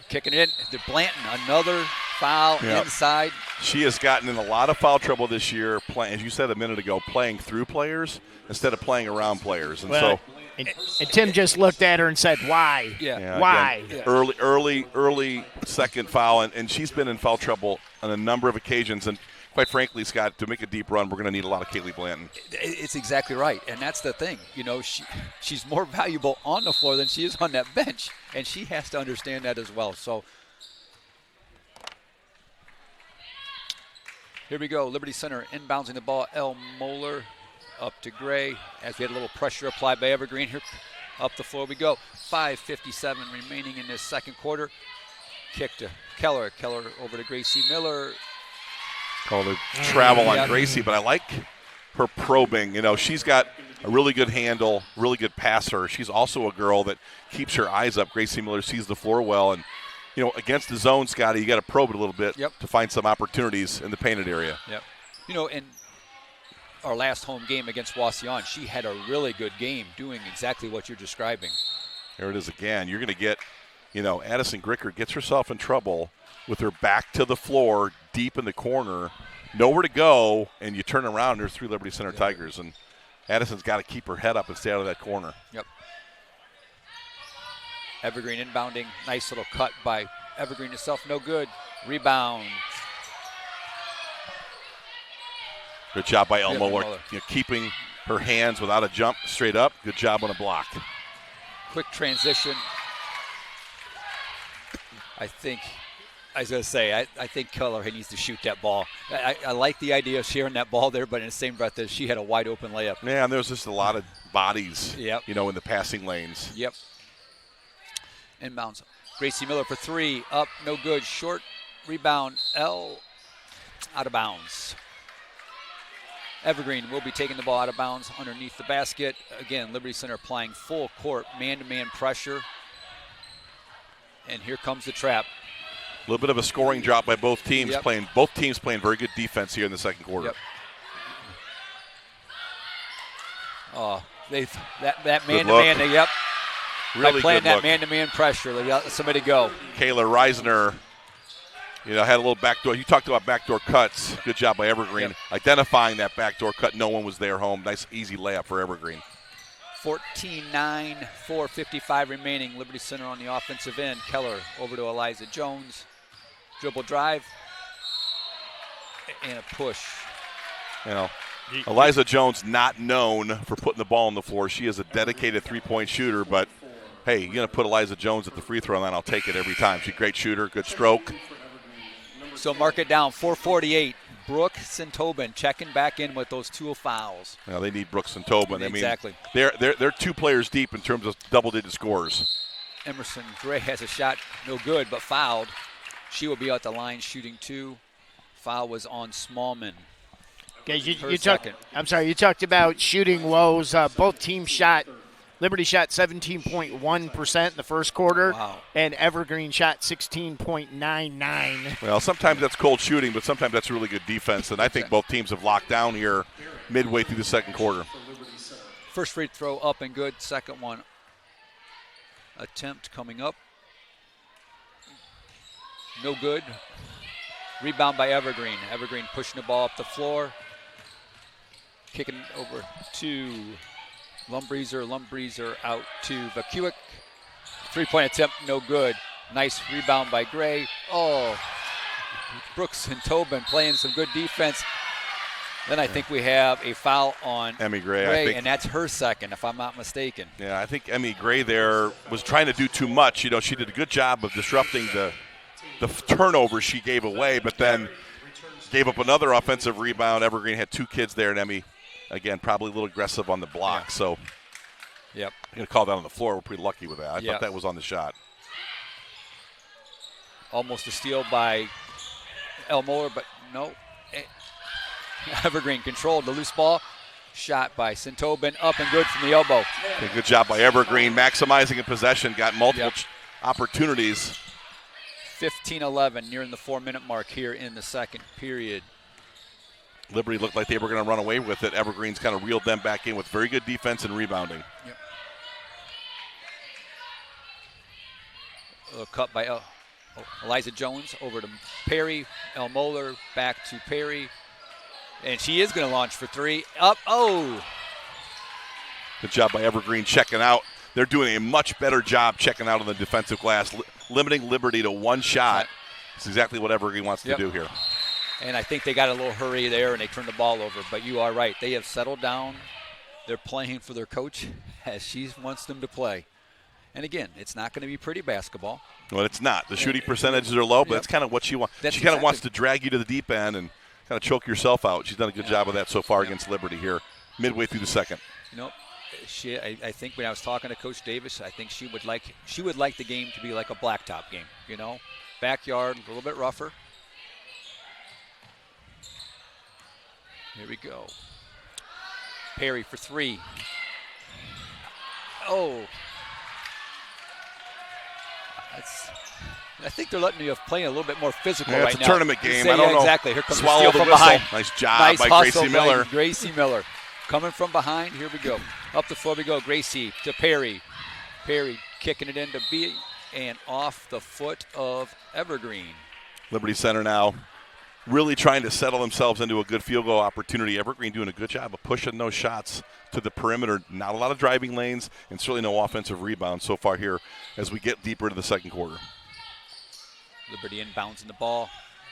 Kicking it in to Blanton. Another foul inside. She has gotten in a lot of foul trouble this year, as you said a minute ago, playing through players instead of playing around players. And and Tim just looked at her and said, why? Why? Again, early second foul, and she's been in foul trouble on a number of occasions. And quite frankly, Scott, to make a deep run, we're going to need a lot of Kaylee Blanton. It's exactly right, and that's the thing. She's more valuable on the floor than she is on that bench, and she has to understand that as well. So here we go. Liberty Center inbounding the ball. El Moeller up to Gray as we had a little pressure applied by Evergreen. Here up the floor we go. 5:57 remaining in this second quarter. Kick to Keller. Keller over to Gracie Miller. Called a travel on Gracie, but I like her probing. She's got a really good handle, really good passer. She's also a girl that keeps her eyes up. Gracie Miller sees the floor well. And, against the zone, Scotty, you got to probe it a little bit to find some opportunities in the painted area. Yep. in our last home game against Wasion, she had a really good game doing exactly what you're describing. There it is again. You're going to get, Addison Gricker gets herself in trouble with her back to the floor, deep in the corner, nowhere to go, and you turn around, there's 3 Liberty Center Tigers. And Addison's got to keep her head up and stay out of that corner. Yep. Evergreen inbounding. Nice little cut by Evergreen itself. No good. Rebound. Good job by Elmo. Keeping her hands without a jump straight up. Good job on a block. Quick transition. I think Keller needs to shoot that ball. I like the idea of sharing that ball there, but in the same breath, she had a wide open layup. Yeah, and there's just a lot of bodies, in the passing lanes. Yep. Inbounds. Gracie Miller for 3. Up, no good. Short rebound. Out of bounds. Evergreen will be taking the ball out of bounds underneath the basket. Again, Liberty Center applying full court man-to-man pressure. And here comes the trap. A little bit of a scoring drop by both teams. Both teams playing very good defense here in the second quarter. Yep. That man-to-man. Really by playing good look. That man-to-man pressure, they got somebody to go. Kayla Reisner, had a little backdoor. You talked about backdoor cuts. Good job by Evergreen. Identifying that backdoor cut. No one was there home. Nice, easy layup for Evergreen. 14-9, 4:55 remaining. Liberty Center on the offensive end. Keller over to Eliza Jones. Dribble drive. And a push. Eliza Jones not known for putting the ball on the floor. She is a dedicated three-point shooter, but, hey, you're going to put Eliza Jones at the free throw line, I'll take it every time. She's a great shooter, good stroke. So mark it down, 4:48. Brooks and Tobin checking back in with those 2 fouls. Now they need Brooks and Tobin. Exactly. They're 2 players deep in terms of double-digit scores. Emerson Gray has a shot, no good, but fouled. She will be out the line shooting 2. Foul was on Smallman. Okay, you talked about shooting woes. Both teams shot. Liberty shot 17.1% in the first quarter, and Evergreen shot 16.99. Well, sometimes that's cold shooting, but sometimes that's really good defense, and I think both teams have locked down here midway through the second quarter. First free throw up and good. Second one attempt coming up. No good. Rebound by Evergreen. Evergreen pushing the ball up the floor. Kicking over to Lumbreezer out to Vacuic. 3-point attempt, no good. Nice rebound by Gray. Brooks and Tobin playing some good defense. Then I think we have a foul on Emmy Gray, and that's her second, if I'm not mistaken. Yeah, I think Emmy Gray there was trying to do too much. She did a good job of disrupting the turnover she gave away, but then gave up another offensive rebound. Evergreen had 2 kids there, and Emmy, again, probably a little aggressive on the block. So I'm going to call that on the floor. We're pretty lucky with that. I thought that was on the shot. Almost a steal by Elmore, but no. Evergreen controlled the loose ball. Shot by Sintobin, up and good from the elbow. Okay, good job by Evergreen, maximizing a possession. Got multiple opportunities. 15-11, nearing the 4-minute mark here in the second period. Liberty looked like they were going to run away with it. Evergreen's kind of reeled them back in with very good defense and rebounding. A cut by Eliza Jones over to Perry. Elmoller back to Perry. And she is going to launch for 3. Up. Good job by Evergreen checking out. They're doing a much better job checking out on the defensive glass, limiting Liberty to 1 shot. It's exactly what Evergreen wants to do here. And I think they got a little hurry there, and they turned the ball over. But you are right. They have settled down. They're playing for their coach as she wants them to play. And, again, it's not going to be pretty basketball. Well, it's not. The shooting percentages are low, but that's kind of what she wants. She kind of wants to drag you to the deep end and kind of choke yourself out. She's done a good job of that so far against Liberty here, midway through the second. I think when I was talking to Coach Davis, I think she would like the game to be like a blacktop game. Backyard, a little bit rougher. Here we go. Perry for three. Oh. I think they're letting you play a little bit more physical right now. It's a tournament game. I Yeah, don't know. exactly. Here comes the Swallow steal the from whistle. behind. Nice job Nice by hustle Gracie Miller. by Gracie Miller. Coming from behind. Here we go. Up the floor we go. Gracie to Perry. Perry kicking it into B and off the foot of Evergreen. Liberty Center now really trying to settle themselves into a good field goal opportunity. Evergreen doing a good job of pushing those shots to the perimeter. Not a lot of driving lanes and certainly no offensive rebounds so far here as we get deeper into the second quarter. Liberty inbounds in the ball.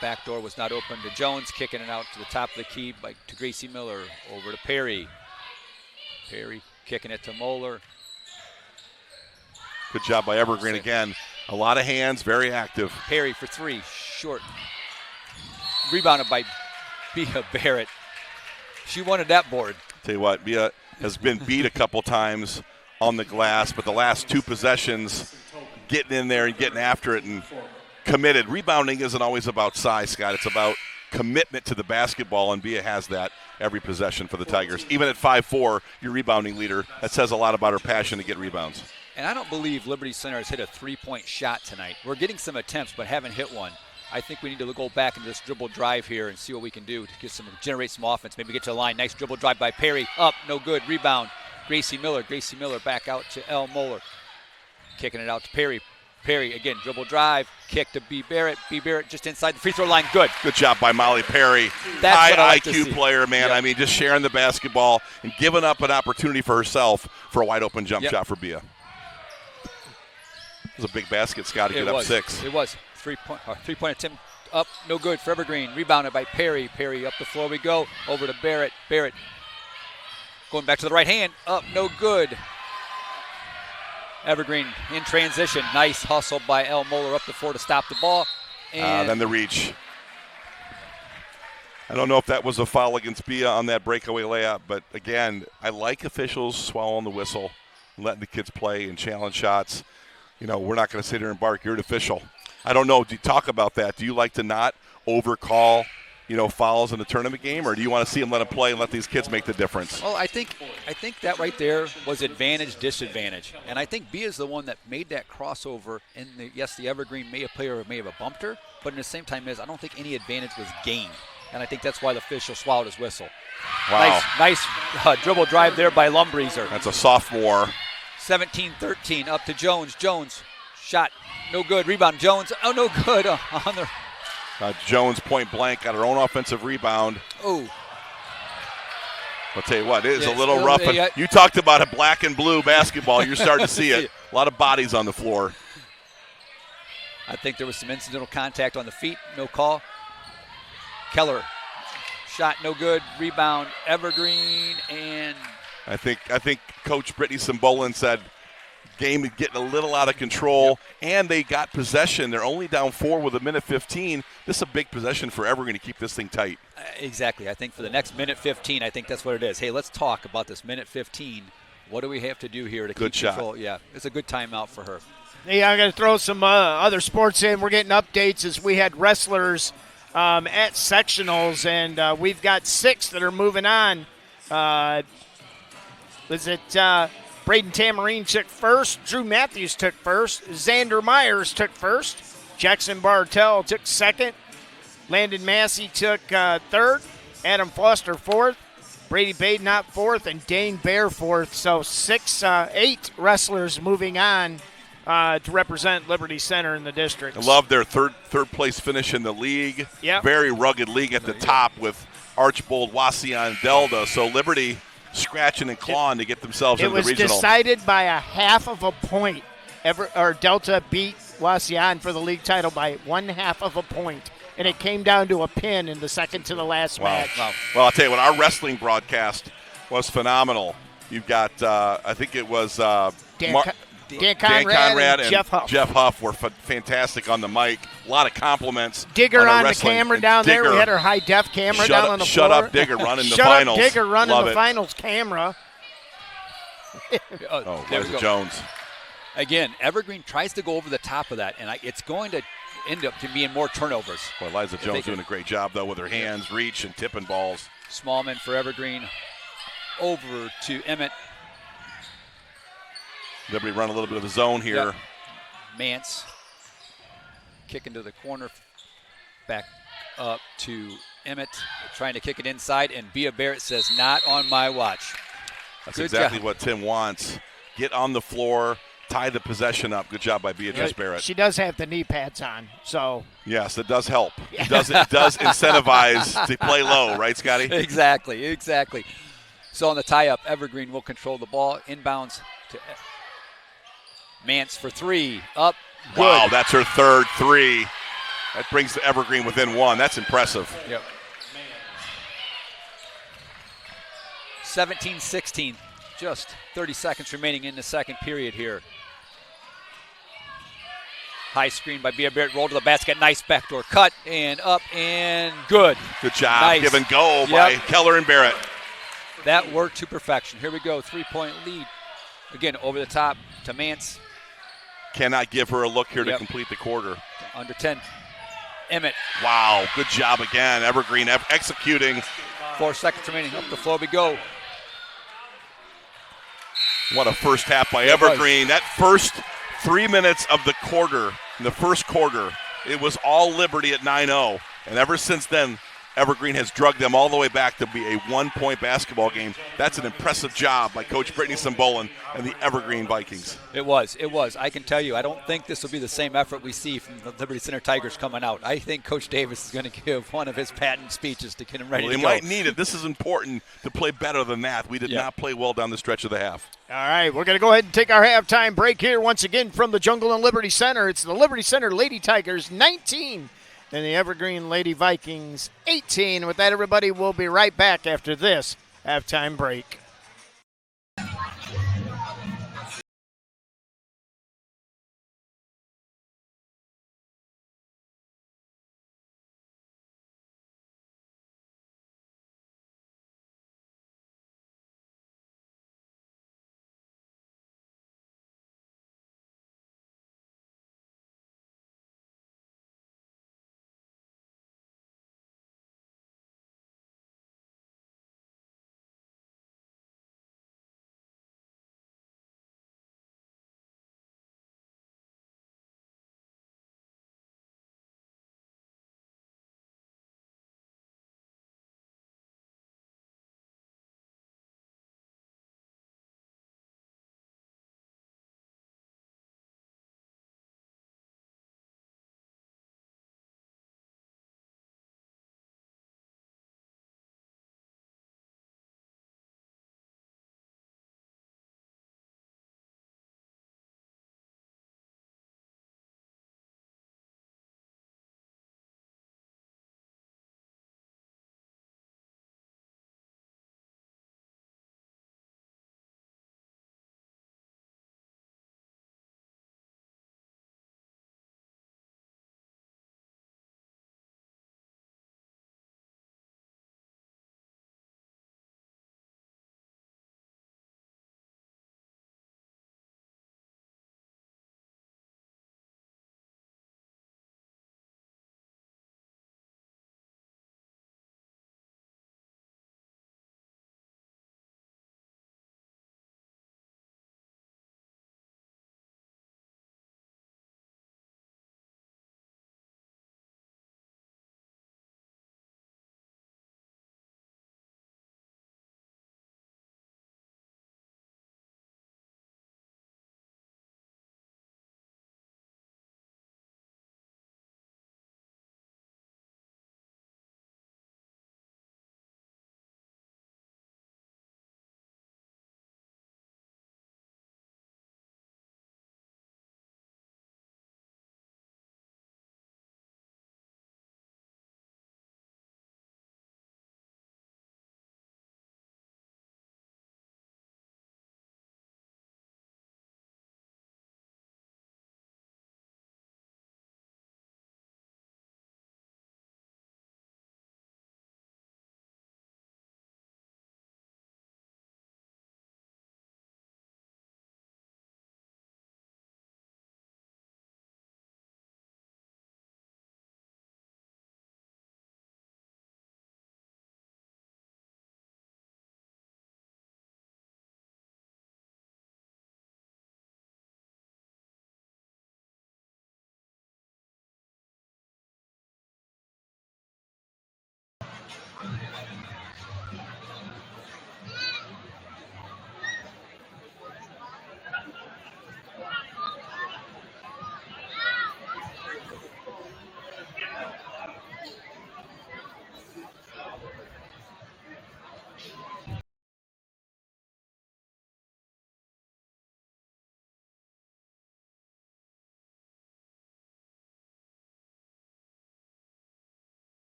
Back door was not open to Jones, kicking it out to the top of the key to Gracie Miller. Over to Perry. Perry kicking it to Moeller. Good job by Evergreen again. A lot of hands, very active. Perry for three, short. Rebounded by Bia Barrett. She wanted that board. Tell you what, Bia has been beat a couple times on the glass, but the last two possessions, getting in there and getting after it and committed. Rebounding isn't always about size, Scott. It's about commitment to the basketball, and Bia has that every possession for the Tigers. Even at 5'4", your rebounding leader, that says a lot about her passion to get rebounds. And I don't believe Liberty Center has hit a three-point shot tonight. We're getting some attempts, but haven't hit one. I think we need to go back into this dribble drive here and see what we can do to generate some offense. Maybe get to the line. Nice dribble drive by Perry. Up, no good. Rebound. Gracie Miller. Gracie Miller back out to El Moeller. Kicking it out to Perry. Perry again, dribble drive. Kick to B. Barrett. B. Barrett just inside the free throw line. Good. Good job by Molly Perry. That's high what I like IQ to see. player, man. Yep. I mean, just sharing the basketball and giving up an opportunity for herself for a wide open jump shot for Bia. It was a big basket, Scott, to get up six. It was. Three-point attempt up, no good for Evergreen. Rebounded by Perry. Perry up the floor we go. Over to Barrett. Barrett going back to the right hand. Up, no good. Evergreen in transition. Nice hustle by El Moeller up the floor to stop the ball. And then the reach. I don't know if that was a foul against Bia on that breakaway layup, but again, I like officials swallowing the whistle, letting the kids play and challenge shots. You know, we're not going to sit here and bark. You're an official. I don't know. Do you talk about that? Do you like to not overcall, fouls in the tournament game, or do you want to see them let them play and let these kids make the difference? Well, I think that right there was advantage, disadvantage. And I think B is the one that made that crossover. And yes, the Evergreen player may have bumped her, but at the same time I don't think any advantage was gained. And I think that's why the official swallowed his whistle. Wow. Nice dribble drive there by Lumbreezer. That's a sophomore. 17-13 up to Jones. Jones shot no good. Rebound Jones. Oh, no good on the. Jones point blank got her own offensive rebound. Oh. I'll tell you what, it is a little rough. You talked about a black and blue basketball. You're starting to see it. A lot of bodies on the floor. I think there was some incidental contact on the feet. No call. Keller shot no good. Rebound Evergreen, and I think Coach Brittany Simbolin said game is getting a little out of control, and they got possession. They're only down 4 with a minute 15. This is a big possession for Evergreen to keep this thing tight. Exactly. I think for the next minute 15, I think that's what it is. Hey, let's talk about this minute 15. What do we have to do here to keep control? Yeah, it's a good timeout for her. Hey, I'm going to throw some other sports in. We're getting updates as we had wrestlers at sectionals, and we've got 6 that are moving on. Was it Braden Tamarine took first, Drew Matthews took first, Xander Myers took first, Jackson Bartell took second, Landon Massey took third, Adam Foster fourth, Brady Badenoch fourth, and Dane Bear fourth. So 8 wrestlers moving on to represent Liberty Center in the district. I love their third place finish in the league. Yep. Very rugged league at the top with Archbold, Wasion, Delta. So Liberty scratching and clawing to get themselves into the regional. It was decided by a half of a point. Delta beat Wasion for the league title by 1/2 of a point. And it came down to a pin in the second to the last match. Wow. Well, I'll tell you what, our wrestling broadcast was phenomenal. You've got, I think it was Dan Conrad and Jeff Huff. Jeff Huff were fantastic on the mic. A lot of compliments. Digger on the camera down there. We had our high-def camera down on the floor. Shut up, Digger, running the finals. Shut up, Digger, running Love the it. finals camera. There's Jones. Again, Evergreen tries to go over the top of that, and it's going to end up being more turnovers. Well, Eliza Jones doing a great job, though, with her hands, reach, and tipping balls. Smallman for Evergreen. over to Emmett. Liberty run a little bit of a zone here. Yep. Mance kick into the corner, back up to Emmett, trying to kick it inside, and Bia Barrett says, not on my watch. That's Good exactly job. what Tim wants. Get on the floor, tie the possession up. Good job by Beatrice Barrett. She does have the knee pads on, so. Yes, it does help. It does incentivize to play low, right, Scotty? Exactly. So on the tie-up, Evergreen will control the ball. Inbounds to Mance for three. Up. Good. Wow, that's her third three. That brings the Evergreen within one. That's impressive. Yep. 17-16. Just 30 seconds remaining in the second period here. High screen by Bia Barrett. Roll to the basket. Nice backdoor cut. And up and good. Good job. Nice. Give and go by Keller and Barrett. That worked to perfection. Here we go. 3-point lead. Again, over the top to Mance. Cannot give her a look here to complete the quarter. Under 10. Emmett. Wow, good job again. Evergreen executing. 4 seconds remaining. Up the floor we go. What a first half by Evergreen. That first 3 minutes of the quarter, in the first quarter, it was all Liberty at 9-0. And ever since then, Evergreen has drugged them all the way back to be a 1-point basketball game. That's an impressive job by Coach Brittany Sembolin and the Evergreen Vikings. It was. I can tell you, I don't think this will be the same effort we see from the Liberty Center Tigers coming out. I think Coach Davis is going to give one of his patent speeches to get him ready to go. They might need it. This is important to play better than that. We did not play well down the stretch of the half. All right, we're going to go ahead and take our halftime break here once again from the Jungle and Liberty Center. It's the Liberty Center Lady Tigers 19 and the Evergreen Lady Vikings 18. With that, everybody, we'll be right back after this halftime break.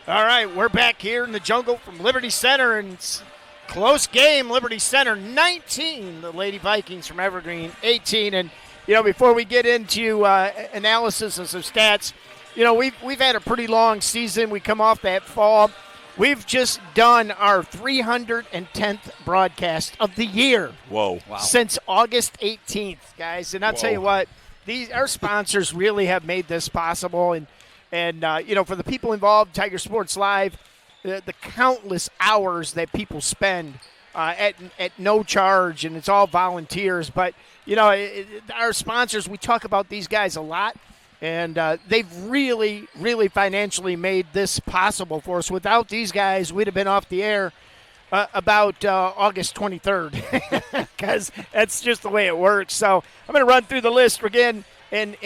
All right, we're back here in the jungle from Liberty Center, and it's close game. Liberty Center 19, the Lady Vikings from Evergreen 18. And before we get into analysis and some stats, we've had a pretty long season. We come off that fall. We've just done our 310th broadcast of the year. Whoa! Wow. Since August 18th, guys. And I'll tell you what, our sponsors really have made this possible. And for the people involved, Tiger Sports Live, the countless hours that people spend at no charge, and it's all volunteers. But, our sponsors, we talk about these guys a lot, and they've really, really financially made this possible for us. Without these guys, we'd have been off the air about August 23rd, because that's just the way it works. So I'm going to run through the list again, and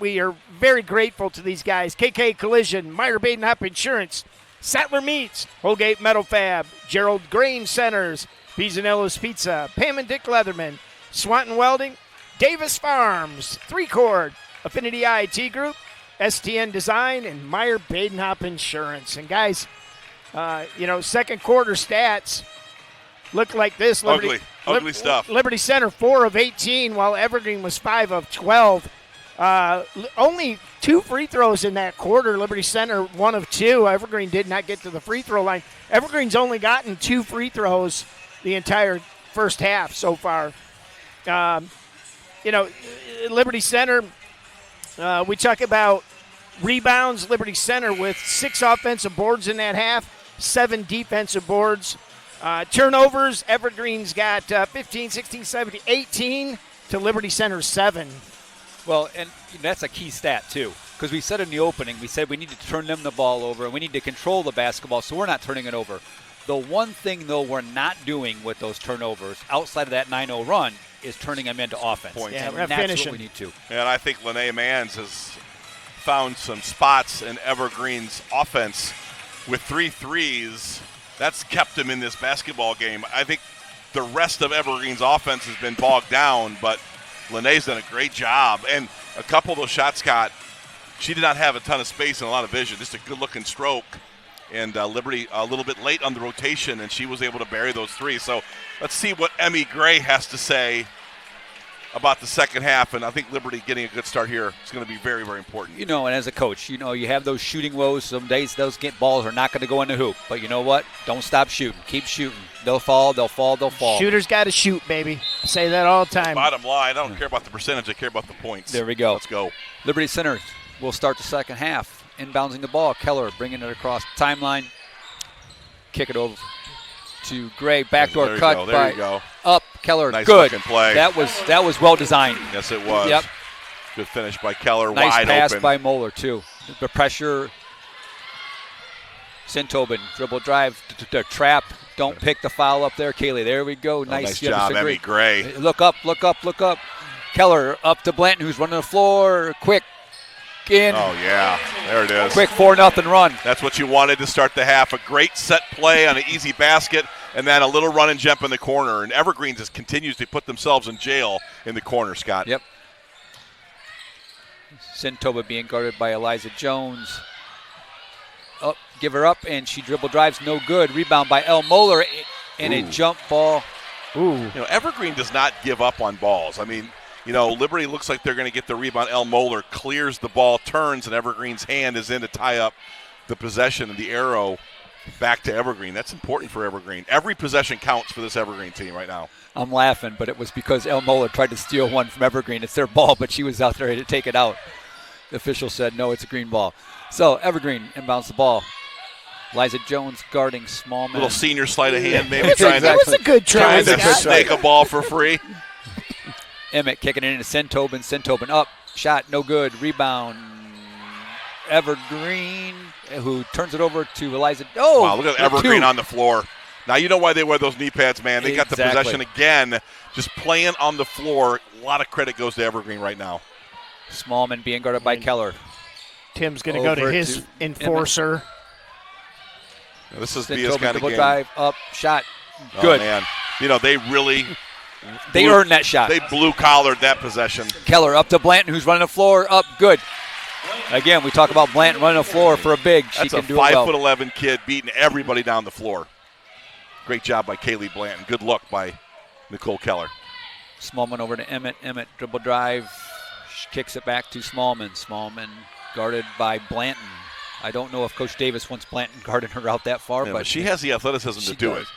we are very grateful to these guys. KK Collision, Meyer Badenhop Insurance, Sattler Meats, Holgate Metal Fab, Gerald Grain Centers, Pisanello's Pizza, Pam and Dick Leatherman, Swanton Welding, Davis Farms, 3-Chord, Affinity IT Group, STN Design, and Meyer Badenhop Insurance. And guys, second quarter stats look like this. Ugly stuff. Liberty Center 4 of 18, while Evergreen was 5 of 12. Only 2 free throws in that quarter. Liberty Center 1 of 2. Evergreen did not get to the free throw line. Evergreen's only gotten 2 free throws the entire first half so far. Liberty Center, we talk about rebounds. Liberty Center with 6 offensive boards in that half, 7 defensive boards. Turnovers, Evergreen's got 15, 16, 17, 18 to Liberty Center 7. Well, and that's a key stat, too, because we said in the opening, we said we need to turn them the ball over, and we need to control the basketball, so we're not turning it over. The one thing, though, we're not doing with those turnovers outside of that 9-0 run is turning them into offense. Points. Yeah, and that's finishing. what we need to. And I think Lene Mans has found some spots in Evergreen's offense with 3 threes. That's kept him in this basketball game. I think the rest of Evergreen's offense has been bogged down, but Lene's done a great job. And a couple of those shots, Scott, she did not have a ton of space and a lot of vision, just a good-looking stroke. And Liberty a little bit late on the rotation, and she was able to bury those 3. So let's see what Emmy Gray has to say about the second half. And I think Liberty getting a good start here is going to be very, very important. And as a coach, you have those shooting woes. Some days those balls are not going to go in the hoop. But you know what? Don't stop shooting. Keep shooting. They'll fall, they'll fall, they'll fall. Shooters got to shoot, baby. I say that all the time. Bottom line, I don't care about the percentage. I care about the points. There we go. Let's go. Liberty Center will start the second half. Inbounding the ball. Keller bringing it across the timeline. Kick it over to Gray. Backdoor cut There you go. Up. Keller. Nice Good looking play. That was well designed. Yes, it was. Yep. Good finish by Keller. Nice wide pass open. by Moeller, too. The pressure. Sintobin. Dribble drive. The trap. Don't pick the foul up there. Kaylee, there we go. Nice job, Emmy Gray. Look up. Keller up to Blanton, who's running the floor. Quick. In. Oh, yeah. There it is. Quick 4-0 run. That's what you wanted to start the half. A great set play on an easy basket, and then a little run and jump in the corner. And Evergreen just continues to put themselves in jail in the corner, Scott. Yep. Sintoba being guarded by Eliza Jones. Up, give her up, and she dribble drives, no good. Rebound by El Moeller, and a jump ball. Ooh. Evergreen does not give up on balls. I mean, Liberty looks like they're going to get the rebound. El Moeller clears the ball, turns, and Evergreen's hand is in to tie up the possession and the arrow back to Evergreen. That's important for Evergreen. Every possession counts for this Evergreen team right now. I'm laughing, but it was because El Moeller tried to steal one from Evergreen. It's their ball, but she was out there to take it out. The official said, no, it's a green ball. So Evergreen inbounds the ball. Liza Jones guarding small man. Little senior sleight of hand, maybe. It was a good try. Trying to snake a ball for free. Emmett kicking it into Sintobin. Sintobin up. Shot no good. Rebound. Evergreen, who turns it over to Eliza. Oh, wow, look at Evergreen on the floor. Now you know why they wear those knee pads, man. They got the possession again, just playing on the floor. A lot of credit goes to Evergreen right now. Smallman being guarded by Keller. Tim's going to go to his enforcer. Now, this is Bia's kind of game. Drive, up, shot, good. Oh, man. They really earned that shot. They blue-collared that possession. Keller up to Blanton, who's running the floor, up, good. Again, we talk about Blanton running the floor for a big. She That's can a do it well. 5'11" kid beating everybody down the floor. Great job by Kaylee Blanton. Good look by Nicole Keller. Smallman over to Emmett. Emmett dribble drive. She kicks it back to Smallman. Smallman guarded by Blanton. I don't know if Coach Davis wants Blanton guarding her out that far, but she has the athleticism to do it.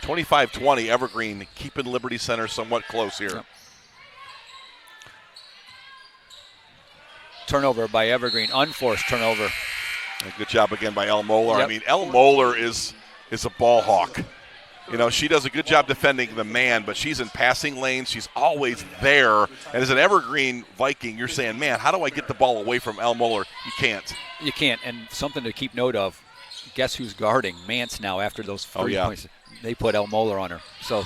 25-20, Evergreen keeping Liberty Center somewhat close here. Yep. Turnover by Evergreen, unforced turnover. And good job again by Elle Moeller. Yep. I mean, Elle Moeller is a ball hawk. You know, she does a good job defending the man, but she's in passing lanes. She's always there. And as an Evergreen Viking, you're saying, man, how do I get the ball away from Elle Moeller? You can't. You can't. And something to keep note of, guess who's guarding Mance now after those 3 points? They put Elle Moeller on her. So,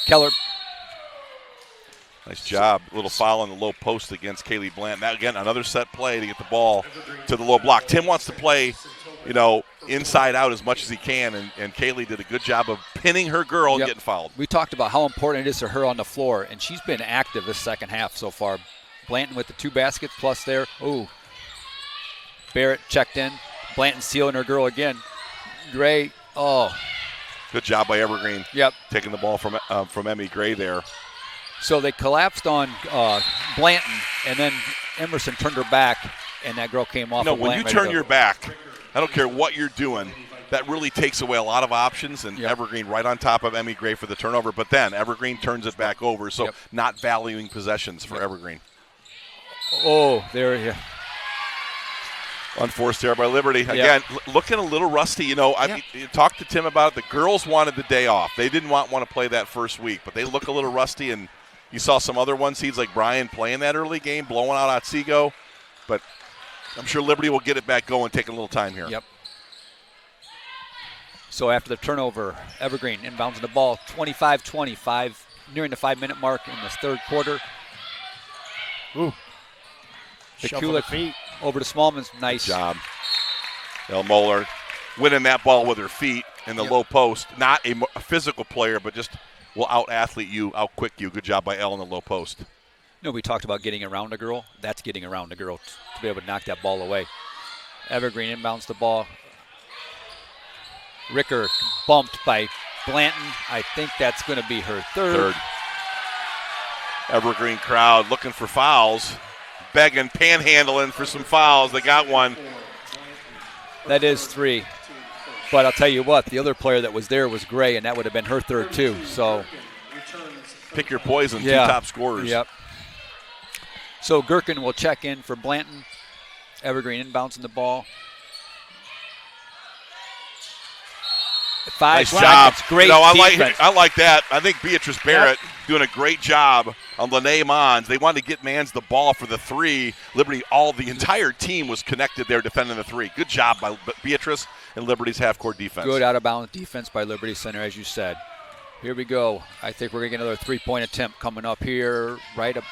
Keller. Nice job. A little foul on the low post against Kaylee Blanton. Now, again, another set play to get the ball to the low block. Tim wants to play, inside out as much as he can, and Kaylee did a good job of pinning her girl and getting fouled. We talked about how important it is to her on the floor, and she's been active this second half so far. Blanton with the 2 baskets plus there. Ooh. Barrett checked in. Blanton stealing her girl again. Gray. Oh. Good job by Evergreen. Yep. Taking the ball from Emmy Gray there. So they collapsed on Blanton, and then Emerson turned her back, and that girl came off. No, when you turn your back, I don't care what you're doing, that really takes away a lot of options, and Evergreen right on top of Emmy Gray for the turnover. But then Evergreen turns it back over, so not valuing possessions for Evergreen. Oh, there. Unforced error by Liberty. Again, looking a little rusty. You talked to Tim about it. The girls wanted the day off. They didn't want to play that first week, but they look a little rusty, and you saw some other one seeds like Brian playing that early game, blowing out Otsego. But I'm sure Liberty will get it back going, taking a little time here. Yep. So after the turnover, Evergreen inbounds the ball, 25-25, nearing the 5-minute mark in this third quarter. Ooh. Kulik feet over to Smallman. Nice job. Elle Moeller winning that ball with her feet in the low post. Not a physical player, but just will out-athlete you, out-quick you. Good job by Elle in the low post. We talked about getting around a girl. That's getting around a girl to be able to knock that ball away. Evergreen inbounds the ball. Ricker bumped by Blanton. I think that's going to be her third. Evergreen crowd looking for fouls. Begging, panhandling for some fouls. They got one. That is 3. But I'll tell you what, the other player that was there was Gray, and that would have been her third too. So pick your poison, 2 top scorers. Yep. So Gherkin will check in for Blanton. Evergreen inbouncing the ball. 5 nice seconds. job. Great defense. I like that. I think Beatrice Barrett doing a great job on Lene Mons. They wanted to get Mans the ball for the 3. Liberty, the entire team was connected there defending the 3. Good job by Beatrice and Liberty's half-court defense. Good out-of-bounds defense by Liberty Center, as you said. Here we go. I think we're going to get another 3-point attempt coming up here. Right up.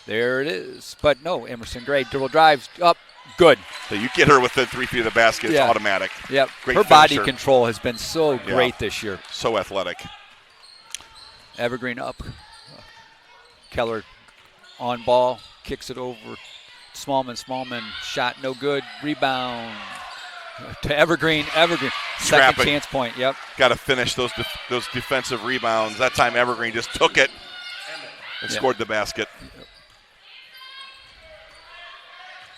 There it is. But no, Emerson Gray dribble drives up. Good. So you get her within 3 feet of the basket, it's automatic. Yep. Great her finisher. Body control has been so great this year. So athletic. Evergreen up. Keller on ball. Kicks it over. Smallman. Shot no good. Rebound to Evergreen. Second chance point. Yep. Got to finish those defensive rebounds. That time Evergreen just took it and scored the basket.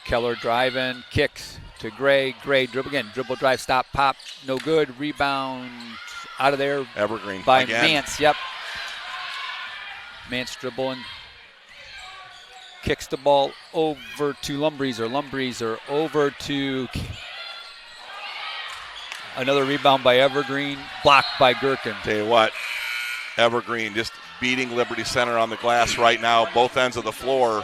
Keller driving, kicks to Gray. Gray dribble drive, stop, pop, no good. Rebound out of there. Evergreen by again. Mance. Yep. Mance dribbling, kicks the ball over to Lumbreeser over to another rebound by Evergreen, blocked by Gherkin. Tell you what, Evergreen just beating Liberty Center on the glass right now, both ends of the floor.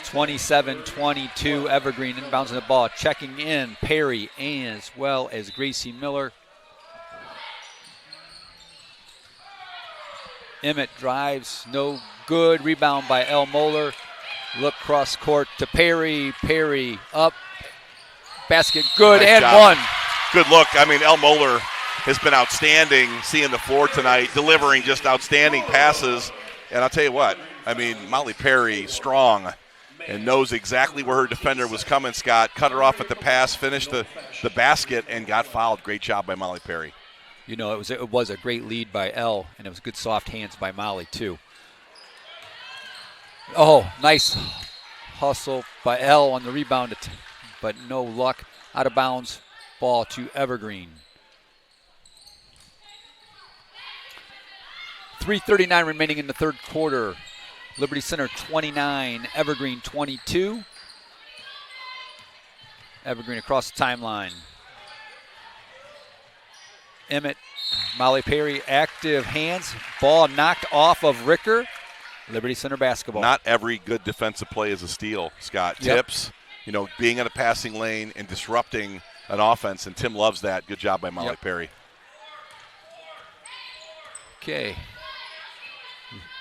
27-22, Evergreen inbounds the ball. Checking in, Perry as well as Gracie Miller. Emmett drives, no good. Rebound by Elle Moeller. Look cross court to Perry. Perry up. Basket good nice and job. one. Good look. I mean, Elle Moeller has been outstanding seeing the floor tonight, delivering just outstanding passes. And I'll tell you what, I mean, Molly Perry, strong, and knows exactly where her defender was coming, Scott. Cut her off at the pass, finished the basket, and got fouled. Great job by Molly Perry. You know, it was a great lead by Elle, and it was good soft hands by Molly, too. Oh, nice hustle by Elle on the rebound, but no luck. Out of bounds, ball to Evergreen. 3:39 remaining in the third quarter. Liberty Center 29, Evergreen 22. Evergreen across the timeline. Emmett, Molly Perry, active hands. Ball knocked off of Ricker. Liberty Center basketball. Not every good defensive play is a steal, Scott. Yep. Tips, being in a passing lane and disrupting an offense, and Tim loves that. Good job by Molly Perry. Okay.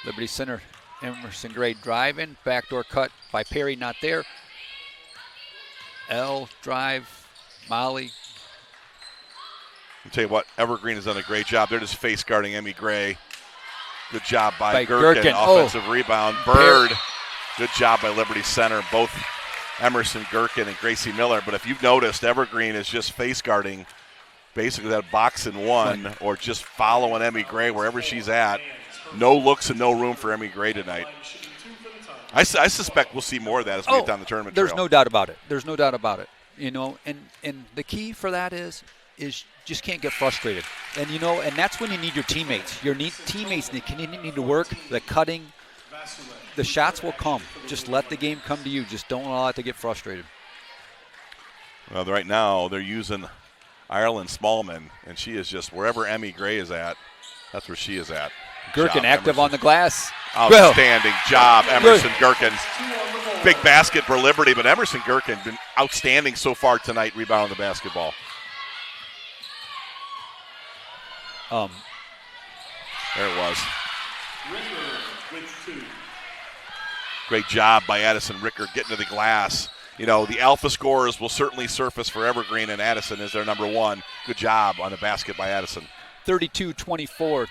Liberty Center, Emerson Gray driving. Backdoor cut by Perry, not there. L drive, Molly. I'll tell you what, Evergreen has done a great job. They're just face guarding Emmy Gray. Good job by Gherkin. Offensive rebound. Bird. Good job by Liberty Center. Both Emerson Gherkin and Gracie Miller. But if you've noticed, Evergreen is just face guarding basically that box and one, or just following Emmy Gray wherever she's at. No looks and no room for Emmy Gray tonight. I suspect we'll see more of that as we get down the tournament trail. There's no doubt about it. There's no doubt about it. And the key for that is just can't get frustrated. And and that's when you need your teammates. Your teammates need to work. The cutting, the shots will come. Just let the game come to you. Just don't allow it to get frustrated. Well, right now they're using Ireland Smallman, and she is just wherever Emmy Gray is at. That's where she is at. Gherkin active on the glass. Outstanding job, Emerson Gherkin. Big basket for Liberty, but Emerson Gherkin been outstanding so far tonight, rebounding the basketball. There it was. Great job by Addison Ricker getting to the glass. The alpha scorers will certainly surface for Evergreen, and Addison is their number one. Good job on the basket by Addison. 32-24.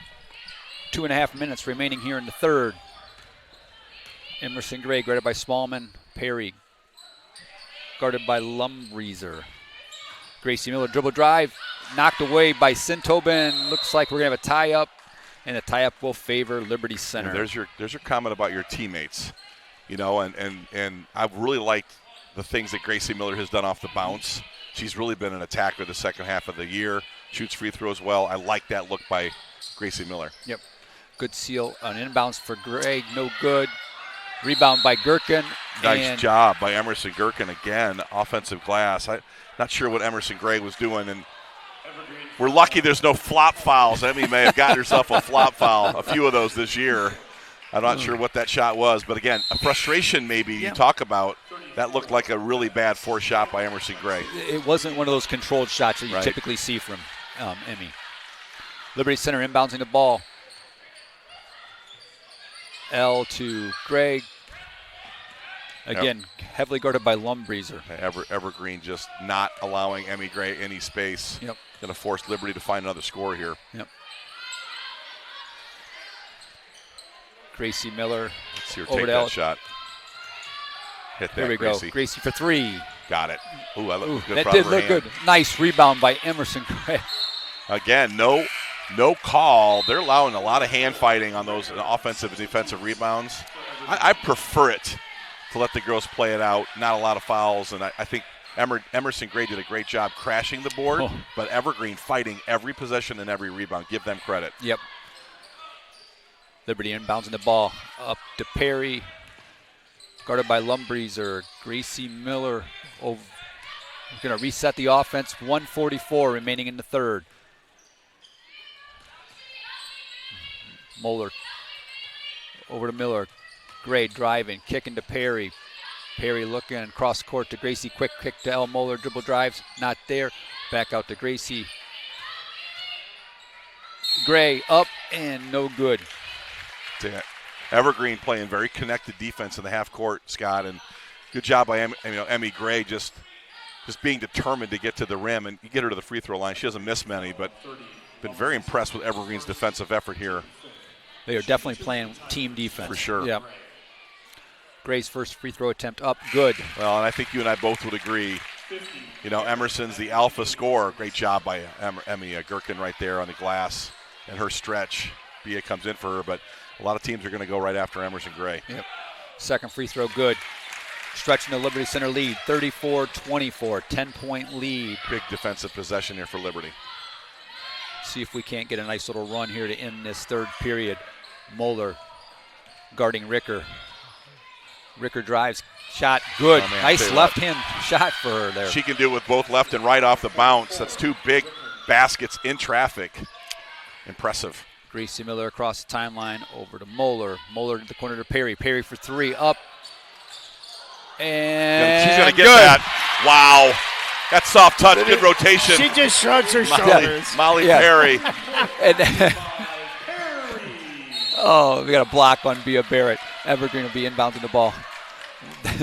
2.5 minutes remaining here in the third. Emerson Gray guarded by Smallman. Perry guarded by Lumbreezer. Gracie Miller dribble drive. Knocked away by Sintobin. Looks like we're going to have a tie-up, and the tie-up will favor Liberty Center. And there's your comment about your teammates. And I've really liked the things that Gracie Miller has done off the bounce. She's really been an attacker the second half of the year. Shoots free throws well. I like that look by Gracie Miller. Yep. Good seal on inbounds for Gray. No good. Rebound by Gherkin. Nice job by Emerson Gherkin again. Offensive glass. I'm not sure what Emerson Gray was doing. And we're lucky there's no flop fouls. Emmy may have gotten herself a flop foul. A few of those this year. I'm not sure what that shot was. But, again, a frustration maybe you talk about. That looked like a really bad forced shot by Emerson Gray. It wasn't one of those controlled shots that you typically see from Emmy. Liberty Center inbounding the ball. L to Gray. Again, heavily guarded by Lumbreezer. Evergreen just not allowing Emmy Gray any space. Yep. Going to force Liberty to find another score here. Yep. Gracie Miller. Let's see her take that shot. Hit that, There we Gracie. go. Gracie for three. Got it. Ooh, that did look good. Nice rebound by Emerson Gray. Again, no call. They're allowing a lot of hand fighting on those offensive and defensive rebounds. I prefer it to let the girls play it out. Not a lot of fouls, and I think Emerson Gray did a great job crashing the board, but Evergreen fighting every possession and every rebound. Give them credit. Yep. Liberty inbounds the ball up to Perry. Guarded by Lumbreezer. Gracie Miller going to reset the offense. 1:44 remaining in the third. Moeller over to Miller. Gray driving, kicking to Perry. Perry looking cross court to Gracie. Quick kick to El Moeller. Dribble drives, not there. Back out to Gracie. Gray up and no good. Evergreen playing very connected defense in the half court, Scott, and good job by Emmy Gray just being determined to get to the rim and get her to the free throw line. She doesn't miss many, but been very impressed with Evergreen's defensive effort here. They are definitely playing team defense. For sure. Yeah. Gray's first free throw attempt up, good. Well, and I think you and I both would agree, you know, Emerson's the alpha scorer. Great job by Emmy Gherkin right there on the glass. And her stretch, Bia comes in for her, but a lot of teams are going to go right after Emerson Gray. Yep. Second free throw, good. Stretching the Liberty Center lead, 34-24, 10-point lead. Big defensive possession here for Liberty. See if we can't get a nice little run here to end this third period. Moeller guarding Ricker. Ricker drives, shot, good. Oh, man, nice left-hand shot for her there. She can do it with both left and right off the bounce. That's 2 big baskets in traffic. Impressive. Gracie Miller across the timeline over to Moeller. Moeller to the corner to Perry. Perry for 3, up. And she's going to get good. that. Wow. That's soft touch, good rotation. She just shrugs her shoulders. Molly Perry. And oh, we got a block on Bia Barrett. Evergreen will be inbounding the ball.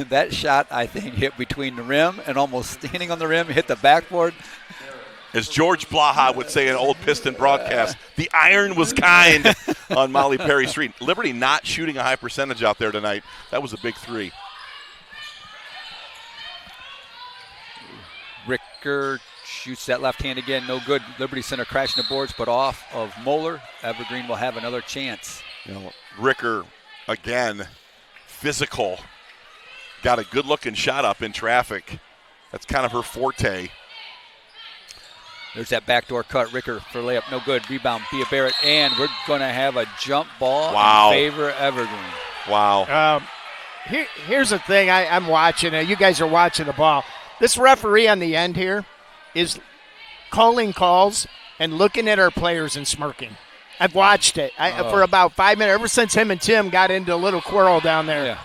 That shot, I think, hit between the rim and almost standing on the rim, hit the backboard. As George Blaha would say in old Piston broadcast, the iron was kind on Molly Perry Street. Liberty not shooting a high percentage out there tonight. That was a big 3. Ricker shoots that left hand again, no good. Liberty Center crashing the boards, but off of Moeller. Evergreen will have another chance. You know, Ricker, again, physical. Got a good-looking shot up in traffic. That's kind of her forte. There's that backdoor cut. Ricker for layup, no good. Rebound, Bia Barrett, and we're going to have a jump ball in favor of Evergreen. Wow. Here's the thing. I'm watching it. You guys are watching the ball. This referee on the end here is calling calls and looking at our players and smirking. I've watched it for about 5 minutes, ever since him and Tim got into a little quarrel down there. Yeah.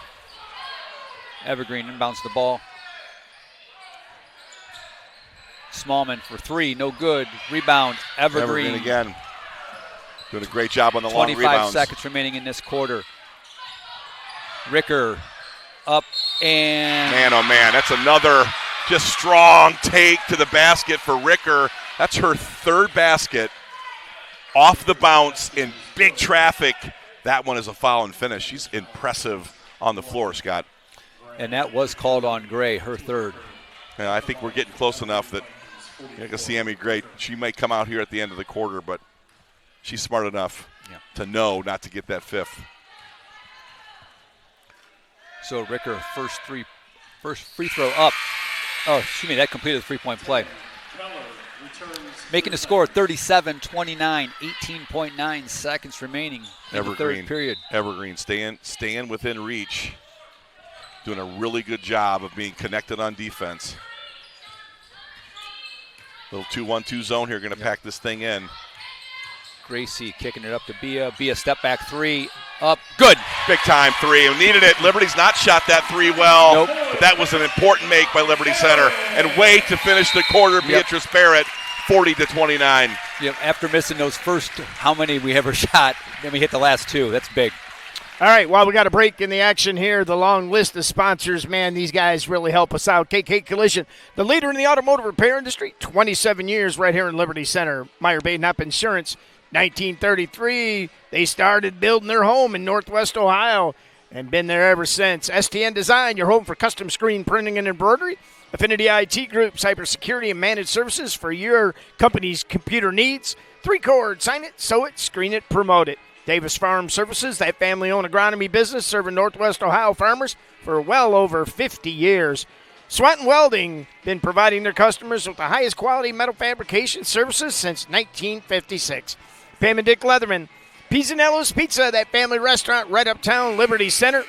Evergreen inbounds the ball. Smallman for 3, no good. Rebound, Evergreen again. Doing a great job on the long 25 rebounds. seconds remaining in this quarter. Ricker up and... Man, oh man, that's another just strong take to the basket for Ricker. That's her 3rd basket off the bounce in big traffic. That one is a foul and finish. She's impressive on the floor, Scott. And that was called on Gray, her 3rd. Yeah, I think we're getting close enough that you can see Emmy Gray. She may come out here at the end of the quarter, but she's smart enough to know not to get that 5th. So Ricker, first free throw up. Oh, excuse me, that completed the 3-point play. Making the score 37-29, 18.9 seconds remaining in the third period. Evergreen staying within reach. Doing a really good job of being connected on defense. Little 2-1-2 zone here, going to pack this thing in. Gracie kicking it up to Bia. Bia step back 3, up, good. Big time 3, and needed it. Liberty's not shot that 3 well. Nope. But that was an important make by Liberty Center. And way to finish the quarter, Beatrice Barrett, 40-29. Yep, after missing those first, how many we ever shot, then we hit the last 2. That's big. All right, well, we got a break in the action here. The long list of sponsors, man, these guys really help us out. KK Collision, the leader in the automotive repair industry, 27 years right here in Liberty Center. Meyer Baden-Up Insurance, 1933. They started building their home in Northwest Ohio and been there ever since. STN Design, your home for custom screen printing and embroidery. Affinity IT Group, cybersecurity and managed services for your company's computer needs. 3Chord, sign it, sew it, screen it, promote it. Davis Farm Services, that family-owned agronomy business serving Northwest Ohio farmers for well over 50 years. Swanton Welding, been providing their customers with the highest quality metal fabrication services since 1956. Pam and Dick Leatherman, Pisanello's Pizza, that family restaurant right uptown Liberty Center.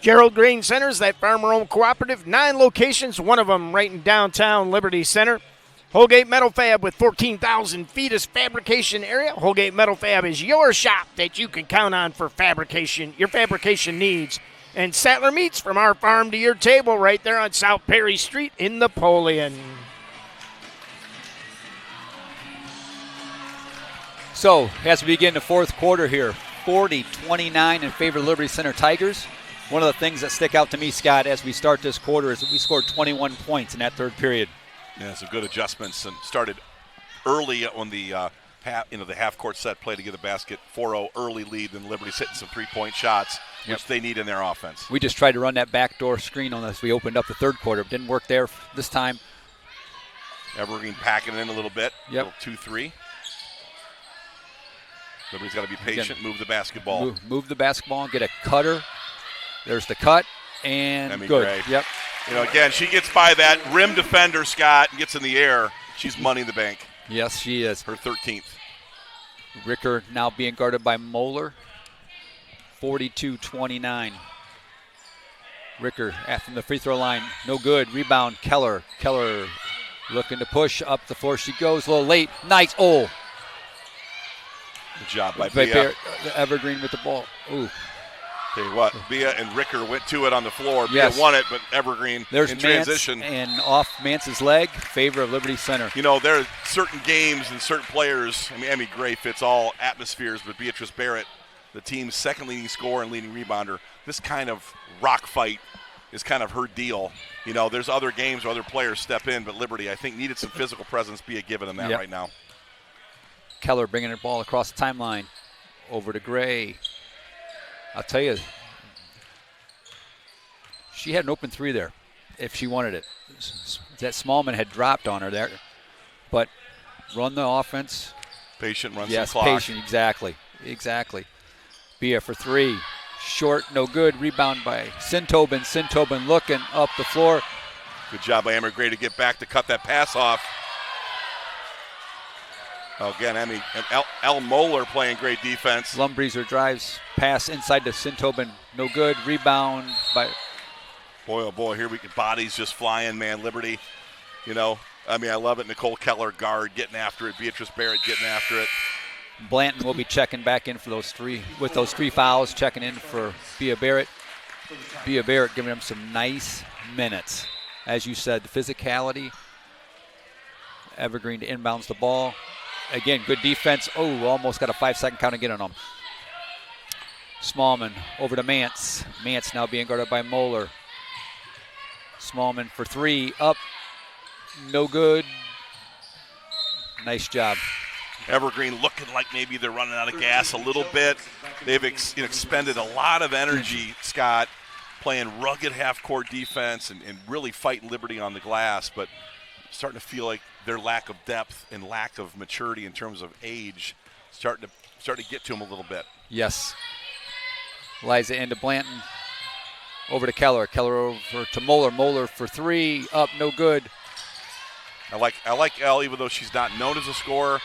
Gerald Grain Centers, that farmer-owned cooperative, 9 locations, one of them right in downtown Liberty Center. Holgate Metal Fab with 14,000 feet of fabrication area. Holgate Metal Fab is your shop that you can count on for fabrication, your fabrication needs. And Sattler Meats, from our farm to your table, right there on South Perry Street in Napoleon. So, as we begin the fourth quarter here, 40-29 in favor of Liberty Center Tigers. One of the things that stick out to me, Scott, as we start this quarter is that we scored 21 points in that third period. Yeah, some good adjustments and started early on the the half-court set play to get a basket, 4-0 early lead, and Liberty's hitting some three-point shots, which they need in their offense. We just tried to run that backdoor screen on us. We opened up the third quarter. Didn't work there this time. Evergreen packing it in a little bit. Yep. 2-3. Liberty's got to be patient, move the basketball. Move the basketball and get a cutter. There's the cut, and Emmy good. Gray. Yep. Again, she gets by that rim defender, Scott, and gets in the air. She's money in the bank. Yes, she is. Her 13th. Ricker now being guarded by Moeller. 42-29. Ricker from the free throw line. No good. Rebound, Keller. Keller looking to push. Up the floor she goes. A little late. Nice. Oh. Good job by Bia. Evergreen with the ball. Ooh. Tell you what, Bia and Ricker went to it on the floor. Yes. Bia won it, but Evergreen There's in transition. And off Mance's leg, favor of Liberty Center. There are certain games and certain players. Emmy Gray fits all atmospheres, but Beatrice Barrett, the team's second leading scorer and leading rebounder, this kind of rock fight is kind of her deal. There's other games where other players step in, but Liberty, I think, needed some physical presence. Be a given in that right now. Keller bringing the ball across the timeline. Over to Gray. I'll tell you, she had an open three there if she wanted it. That Smallman had dropped on her there. But run the offense. Patient, run yes, some clock. Patient, exactly. Bia for three. Short, no good. Rebound by Sintobin. Sintobin looking up the floor. Good job by Emmy Gray to get back to cut that pass off. Again, Emmy and El Moeller playing great defense. Lumbreezer drives, pass inside to Sintobin. No good. Rebound by... Boy, oh boy, here we get bodies just flying, man. Liberty, I love it. Nicole Keller, guard, getting after it. Beatrice Barrett getting after it. Blanton will be checking back in for those three fouls, checking in for Bia Barrett. Bia Barrett giving them some nice minutes. As you said, the physicality. Evergreen inbounds the ball. Again, good defense. Oh, almost got a 5-second count again on them. Smallman over to Mance. Mance now being guarded by Moeller. Smallman for three. Up. No good. Nice job. Evergreen looking like maybe they're running out of gas a little bit. They've expended a lot of energy, Scott, playing rugged half-court defense and really fighting Liberty on the glass, but starting to feel like their lack of depth and lack of maturity in terms of age starting to get to them a little bit. Yes. Liza into Blanton. Over to Keller. Keller over to Moeller. Moeller for three. Up, no good. I like Elle, even though she's not known as a scorer,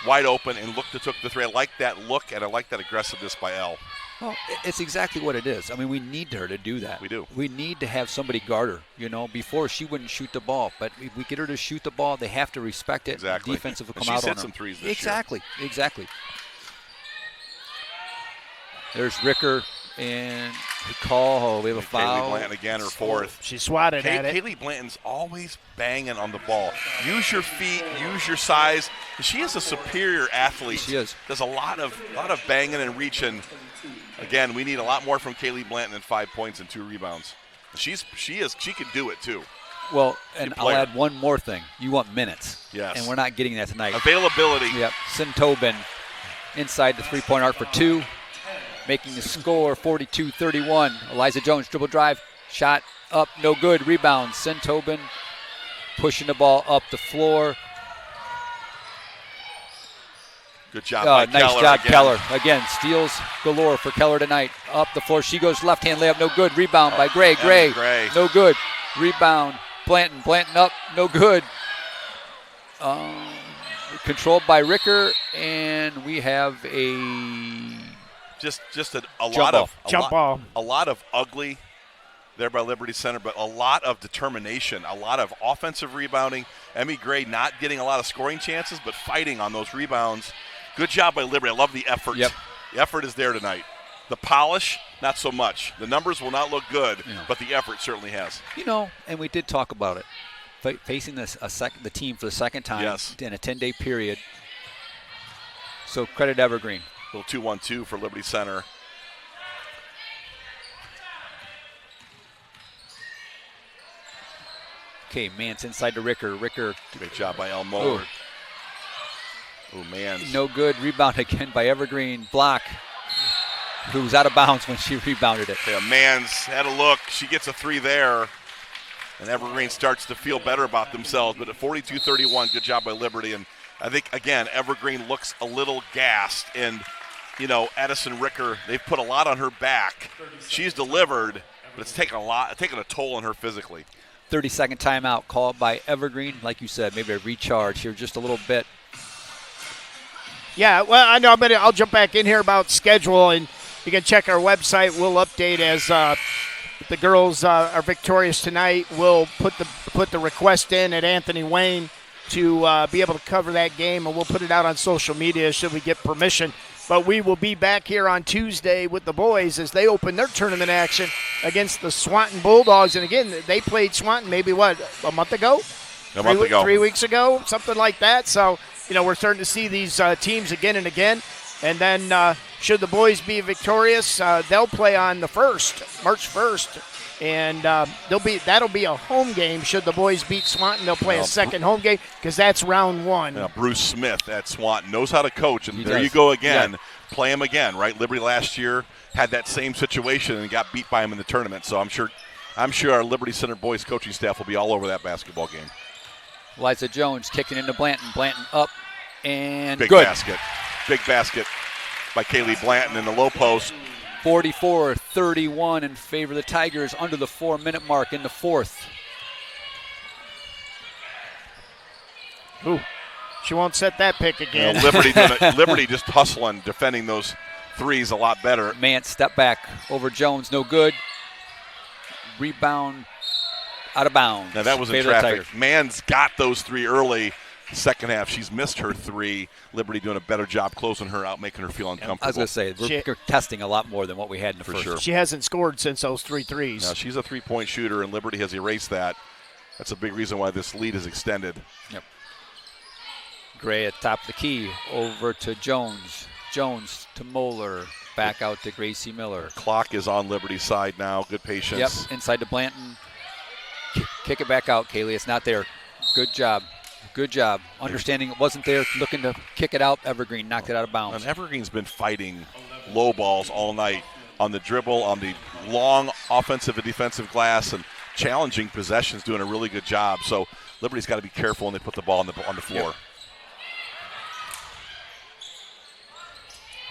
wide open and took the three. I like that look, and I like that aggressiveness by Elle. Well, it's exactly what it is. We need her to do that. We do. We need to have somebody guard her. Before she wouldn't shoot the ball, but if we get her to shoot the ball, they have to respect it. Exactly. Defensive will come she's out on hit her. some threes this Exactly. There's Ricker and we have a foul. Kaylee Blanton again, her fourth. She swatted at it. Kaylee Blanton's always banging on the ball. Use your feet, use your size. She is a superior athlete. She is. Does a lot of banging and reaching. Again, we need a lot more from Kaylee Blanton than 5 points and 2 rebounds. She can do it too. Well, and I'll add one more thing. You want minutes. Yes. And we're not getting that tonight. Availability. Yep. Sintobin inside the three-point arc for two. Making the score 42-31. Eliza Jones dribble drive. Shot up, no good. Rebound. Sintobin pushing the ball up the floor. Good job by nice Keller job, again. Keller. Again, steals galore for Keller tonight. Up the floor. She goes left-hand layup. No good. Rebound by Gray. Gray. No good. Rebound. Blanton. Blanton up. No good. Controlled by Ricker. And we have a... Just a Jump ball. A lot of ugly there by Liberty Center, but a lot of determination, a lot of offensive rebounding. Emmy Gray not getting a lot of scoring chances, but fighting on those rebounds. Good job by Liberty. I love the effort. Yep. The effort is there tonight. The polish, not so much. The numbers will not look good, but the effort certainly has. And we did talk about it. Facing the team for the second time in a 10-day period. So credit Evergreen. Little 2-1-2 for Liberty Center. Okay, Mance inside to Ricker. Ricker. Great job by El Moeller. Oh, man. No good. Rebound again by Evergreen. Block. Who's out of bounds when she rebounded it. Yeah, Mans had a look. She gets a 3 there. And Evergreen starts to feel better about themselves. But at 42-31, good job by Liberty. And I think, again, Evergreen looks a little gassed. And, Addison Ricker, they've put a lot on her back. She's delivered, but it's taken a toll on her physically. 30-second timeout called by Evergreen. Like you said, maybe a recharge here just a little bit. Yeah, well, I know, but I'll jump back in here about schedule, and you can check our website. We'll update as the girls are victorious tonight. We'll put the request in at Anthony Wayne to be able to cover that game, and we'll put it out on social media should we get permission. But we will be back here on Tuesday with the boys as they open their tournament action against the Swanton Bulldogs. And, again, they played Swanton maybe, a month ago? A month ago. 3 weeks ago, something like that. So, we're starting to see these teams again and again. And then should the boys be victorious, they'll play on the 1st, March 1st. And that'll be a home game. Should the boys beat Swanton, they'll play a second home game because that's round 1. Yeah, Bruce Smith at Swanton knows how to coach, and He there does. you go again. Yeah. Play him again, right? Liberty last year had that same situation and got beat by him in the tournament. So I'm sure our Liberty Center boys coaching staff will be all over that basketball game. Liza Jones kicking into Blanton. Blanton up and Big good. basket. Big basket by Kaylee Blanton in the low post. 44-31 in favor of the Tigers under the 4-minute mark in the 4th. Ooh, she won't set that pick again. Liberty just hustling, defending those threes a lot better. Mance step back over Jones, no good. Rebound out of bounds. Now that was in Favor the traffic. Tigers. Mann's got those 3 early. Second half, she's missed her 3. Liberty doing a better job closing her out, making her feel uncomfortable. I was going to say, we're testing a lot more than what we had in the first. Sure. She hasn't scored since those 3 threes. Now, she's a 3-point shooter, and Liberty has erased that. That's a big reason why this lead is extended. Yep. Gray at top of the key, over to Jones. Jones to Moeller, back out to Gracie Miller. Clock is on Liberty's side now. Good patience. Yep, inside to Blanton. Kick it back out, Kaylee. It's not there. Good job. Good job. Understanding it wasn't there, looking to kick it out. Evergreen knocked it out of bounds. And Evergreen's been fighting low balls all night on the dribble, on the long offensive and defensive glass, and challenging possessions, doing a really good job. So Liberty's got to be careful when they put the ball on the floor.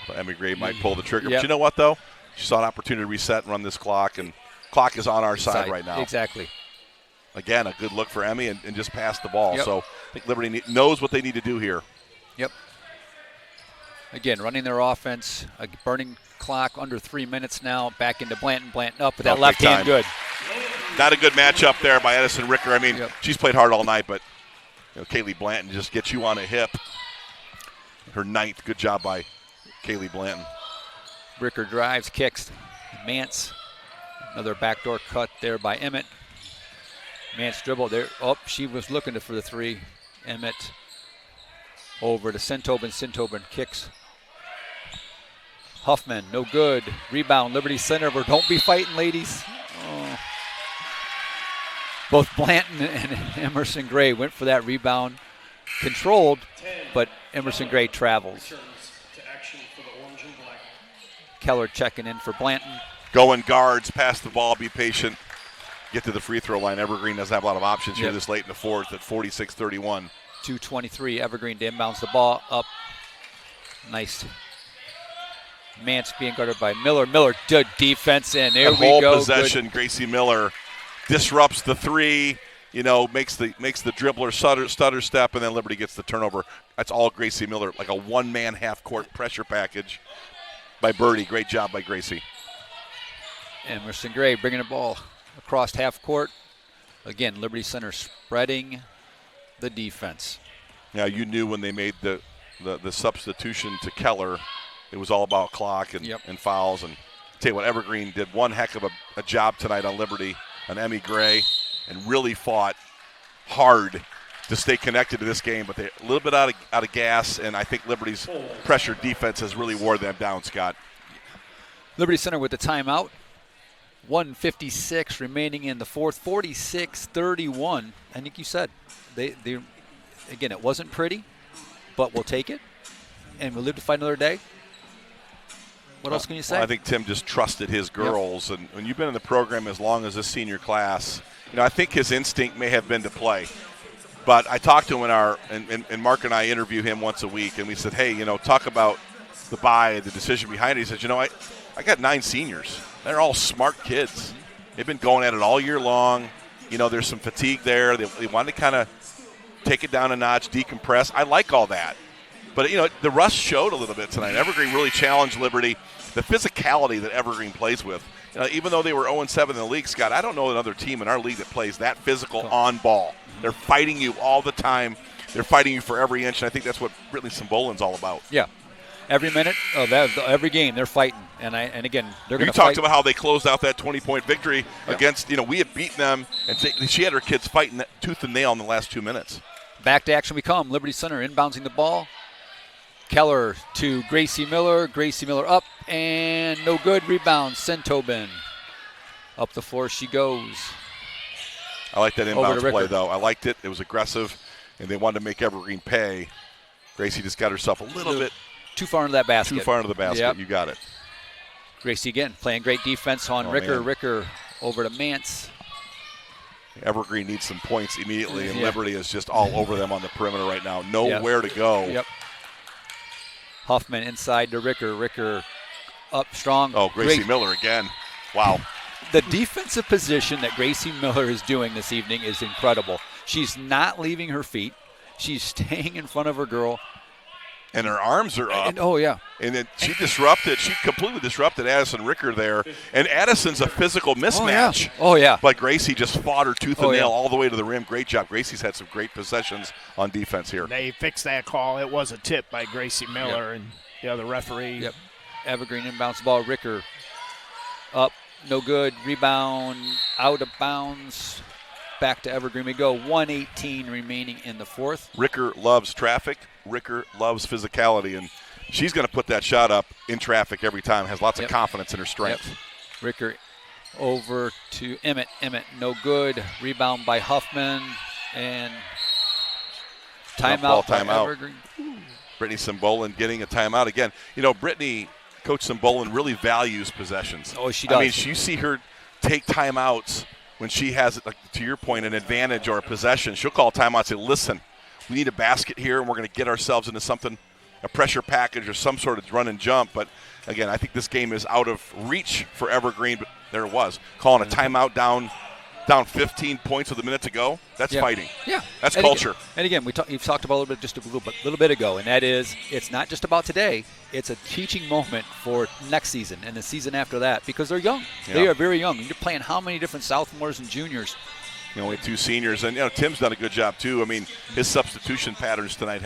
Yep. Emmy Gray might pull the trigger. Yep. But you know what, though? She saw an opportunity to reset and run this clock, and clock is on our side right now. Exactly. Again, a good look for Emmy and just pass the ball. Yep. So I think Liberty knows what they need to do here. Yep. Again, running their offense, a burning clock under 3 minutes now. Back into Blanton. Blanton up with that left hand. Good. Not a good matchup there by Addison Ricker. I mean, Yep. she's played hard all night, but Kaylee Blanton just gets you on a hip. Her 9th. Good job by Kaylee Blanton. Ricker drives, kicks. Mance. Another backdoor cut there by Emmett. Mance dribble there. Oh, she was looking for the 3. Emmett over to Sintobin. Sintobin kicks. Huffman, no good. Rebound, Liberty Center. But don't be fighting, ladies. Oh. Both Blanton and Emerson Gray went for that rebound. Controlled, but Emerson Gray travels. Keller checking in for Blanton. Going guards, pass the ball, be patient. Get to the free throw line. Evergreen doesn't have a lot of options here this late in the 4th at 46-31. 2:23. Evergreen to inbounds the ball up. Nice. Mance being guarded by Miller. Miller, good defense in. There That we whole go. possession, Good. Gracie Miller disrupts the 3. Makes the dribbler stutter step, and then Liberty gets the turnover. That's all Gracie Miller, like a one-man half-court pressure package by Birdie. Great job by Gracie. Emerson Gray bringing the ball across half court. Again, Liberty Center spreading the defense. Now, you knew when they made the substitution to Keller, it was all about clock and fouls. And tell you what, Evergreen did one heck of a job tonight on Liberty, on Emmy Gray, and really fought hard to stay connected to this game. But they're a little bit out of gas, and I think Liberty's pressure defense has really wore them down, Scott. Liberty Center with the timeout. 1:56 remaining in the 4th. 46-31. I think you said they again, it wasn't pretty, but we'll take it. and we live to fight another day. What else can you say? Well, I think Tim just trusted his girls, and when you've been in the program as long as this senior class, I think his instinct may have been to play. But I talked to him and Mark and I interview him once a week, and we said, hey, talk about the buy, the decision behind it. He said, I got 9 seniors. They're all smart kids. They've been going at it all year long. There's some fatigue there. They want to kind of take it down a notch, decompress. I like all that. But, the rust showed a little bit tonight. Evergreen really challenged Liberty. The physicality that Evergreen plays with, even though they were 0-7 in the league, Scott, I don't know another team in our league that plays that physical on ball. They're fighting you all the time. They're fighting you for every inch, and I think that's what Brittany Cimbolin's all about. Yeah. Every minute of every game, they're fighting. And again, they're going to fight. You talked about how they closed out that 20-point victory against, we had beaten them, and she had her kids fighting that tooth and nail in the last 2 minutes. Back to action we come. Liberty Center inbounding the ball. Keller to Gracie Miller. Gracie Miller up, and no good. Rebound, Sentobin. Up the floor she goes. I like that inbounds play, though. I liked it. It was aggressive, and they wanted to make Evergreen pay. Gracie just got herself a little bit too far into that basket. Too far into the basket. Yep. You got it. Gracie again playing great defense on Ricker. Man. Ricker over to Mance. Evergreen needs some points immediately, and Liberty is just all over them on the perimeter right now. Nowhere to go. Yep. Huffman inside to Ricker. Ricker up strong. Oh, Gracie Miller again. Wow. The defensive position that Gracie Miller is doing this evening is incredible. She's not leaving her feet. She's staying in front of her girl. And her arms are up. And then she completely disrupted Addison Ricker there. And Addison's a physical mismatch. Oh, yeah. But Gracie just fought her tooth and nail all the way to the rim. Great job. Gracie's had some great possessions on defense here. They fixed that call. It was a tip by Gracie Miller and the referee. Yep. Evergreen inbounds the ball. Ricker up. No good. Rebound out of bounds. Back to Evergreen we go. 1:18 remaining in the fourth. Ricker loves traffic. Ricker loves physicality, and she's going to put that shot up in traffic every time. Has lots of confidence in her strength. Ricker over to Emmett. Emmett, no good. Rebound by Huffman, and timeout by Evergreen. Brittany Cimbolin getting a timeout again. Brittany, Coach Cimbolin, really values possessions. Oh, she does. I mean, you see her take timeouts when she has, like, to your point, an advantage or a possession. She'll call timeout and say, listen, we need a basket here, and we're going to get ourselves into something, a pressure package or some sort of run and jump. But, again, I think this game is out of reach for Evergreen, but there it was. Calling a timeout down 15 points with a minute to go. That's fighting. Yeah. That's culture. And again, you've talked about a little bit ago, and that is it's not just about today. It's a teaching moment for next season and the season after that because they're young. Yeah. They are very young. You're playing how many different sophomores and juniors? Only 2 seniors. And, Tim's done a good job, too. I mean, his substitution patterns tonight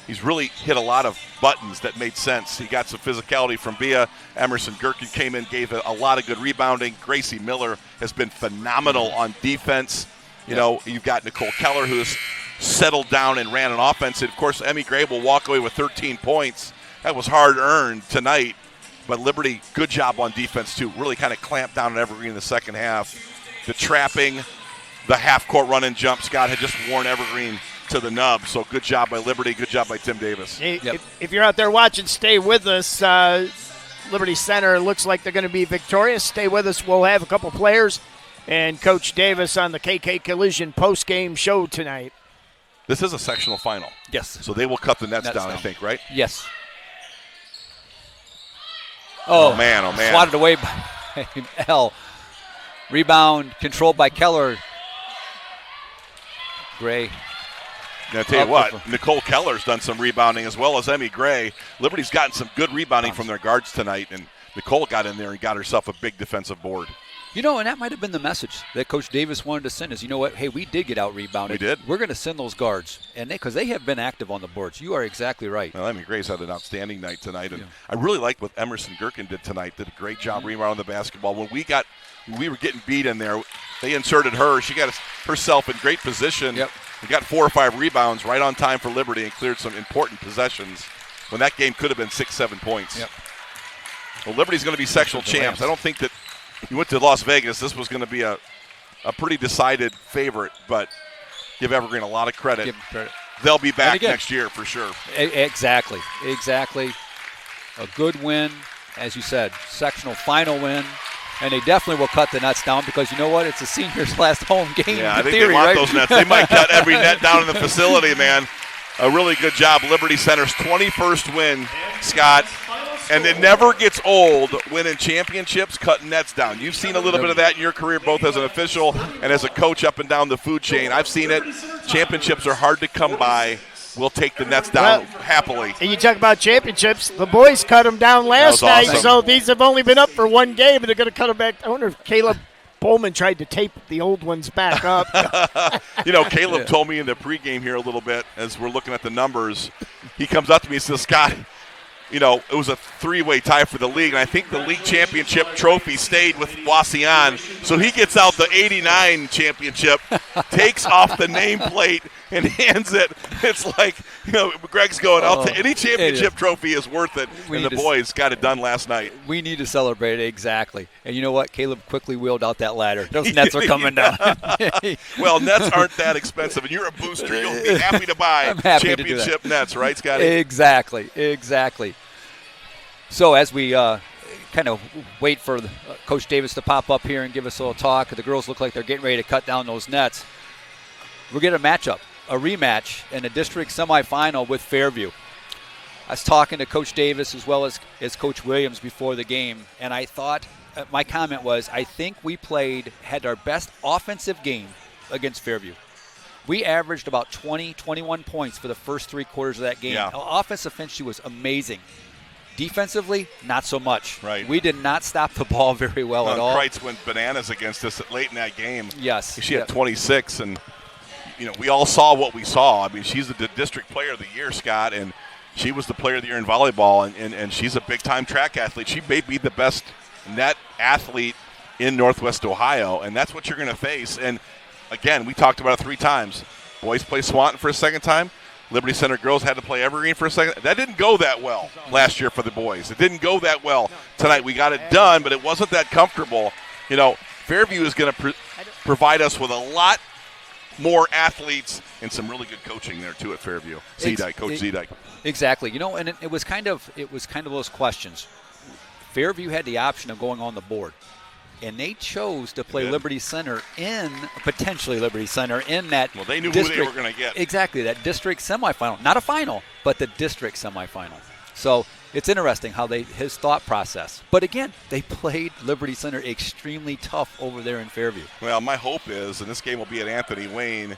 he's really hit a lot of buttons that made sense. He got some physicality from Bia. Emerson Gherkin came in, gave a lot of good rebounding. Gracie Miller has been phenomenal on defense. You've got Nicole Keller, who has settled down and ran an offense. And, of course, Emmy Gray will walk away with 13 points. That was hard-earned tonight. But Liberty, good job on defense, too. Really kind of clamped down on Evergreen in the second half. The trapping, the half-court run and jump, Scott, had just worn Evergreen to the nub. So good job by Liberty. Good job by Tim Davis. Hey, if you're out there watching, stay with us. Liberty Center looks like they're going to be victorious. Stay with us. We'll have a couple players and Coach Davis on the KK Collision post-game show tonight. This is a sectional final. Yes. So they will cut the nets down, I think, right? Yes. Oh, man. Swatted away by L. Rebound controlled by Keller. Gray. Now, I'll tell you what, Nicole Keller's done some rebounding as well as Emmy Gray. Liberty's gotten some good rebounding from their guards tonight, and Nicole got in there and got herself a big defensive board. And that might have been the message that Coach Davis wanted to send is, what, hey, we did get out-rebounded. We did. We're going to send those guards, and because they have been active on the boards. You are exactly right. Well, Emmy Gray's had an outstanding night tonight, and I really liked what Emerson Gherkin did tonight. Did a great job rebounding the basketball. When we were getting beat in there, they inserted her. She got herself in great position. Yep. We got 4 or 5 rebounds right on time for Liberty and cleared some important possessions when that game could have been 6-7 points. Yep. Well, Liberty's going to be sectional champs. I don't think that you went to Las Vegas. This was going to be a pretty decided favorite, but give Evergreen a lot of credit. Give them credit. they'll be back next year for sure. Exactly. A good win, as you said, sectional final win. And they definitely will cut the nets down because you know what? It's the seniors' last home game. Yeah, I think theory, they want right? those nets. They might cut every net down in the facility, man. A really good job. Liberty Center's 21st win, Scott. And it never gets old winning championships, cutting nets down. You've seen a little bit of that in your career, both as an official and as a coach up and down the food chain. I've seen it. Championships are hard to come by. We'll take the nets down happily. And you talk about championships. The boys cut them down last night, awesome. so these have only been up for one game, and they're going to cut them back. I wonder if Caleb Bowman tried to tape the old ones back up. Caleb told me in the pregame here a little bit as we're looking at the numbers. He comes up to me and says, Scott, it was a three-way tie for the league, and I think the league championship trophy stayed with Wauseon. So he gets out the 89 championship, takes off the nameplate, and hands it. It's like, Greg's going, any championship trophy is worth it, and the boys got it done last night. We need to celebrate it, exactly. And you know what? Caleb quickly wheeled out that ladder. Those nets are coming down. Well, nets aren't that expensive, and you're a booster. You'll be happy to buy championship nets, right, Scotty? Exactly. So as we kind of wait for Coach Davis to pop up here and give us a little talk, the girls look like they're getting ready to cut down those nets. We're getting a rematch in the district semifinal with Fairview. I was talking to Coach Davis as well as Coach Williams before the game, and I thought, my comment was, I think we had our best offensive game against Fairview. We averaged about 20, 21 points for the first three quarters of that game. Yeah. Offensive efficiency was amazing. Defensively, not so much. Right. We did not stop the ball very well at all. Kreitz went bananas against us late in that game. Yes. She had 26, and we all saw what we saw. I mean, she's the district player of the year, Scott, and she was the player of the year in volleyball, and she's a big-time track athlete. She may be the best net athlete in Northwest Ohio, and that's what you're going to face. And, again, we talked about it 3 times. Boys play Swanton for a second time. Liberty Center girls had to play Evergreen for a second. That didn't go that well last year for the boys. It didn't go that well tonight. We got it done, but it wasn't that comfortable. Fairview is going to provide us with a lot more athletes and some really good coaching there too at Fairview. Coach Zedike. Exactly. And it was kind of those questions. Fairview had the option of going on the board, and they chose to play potentially Liberty Center in that. Well, they knew district, who they were going to get. Exactly, that district semifinal, not a final, but the district semifinal. So it's interesting how his thought process. But again, they played Liberty Center extremely tough over there in Fairview. Well, my hope is, and this game will be at Anthony Wayne.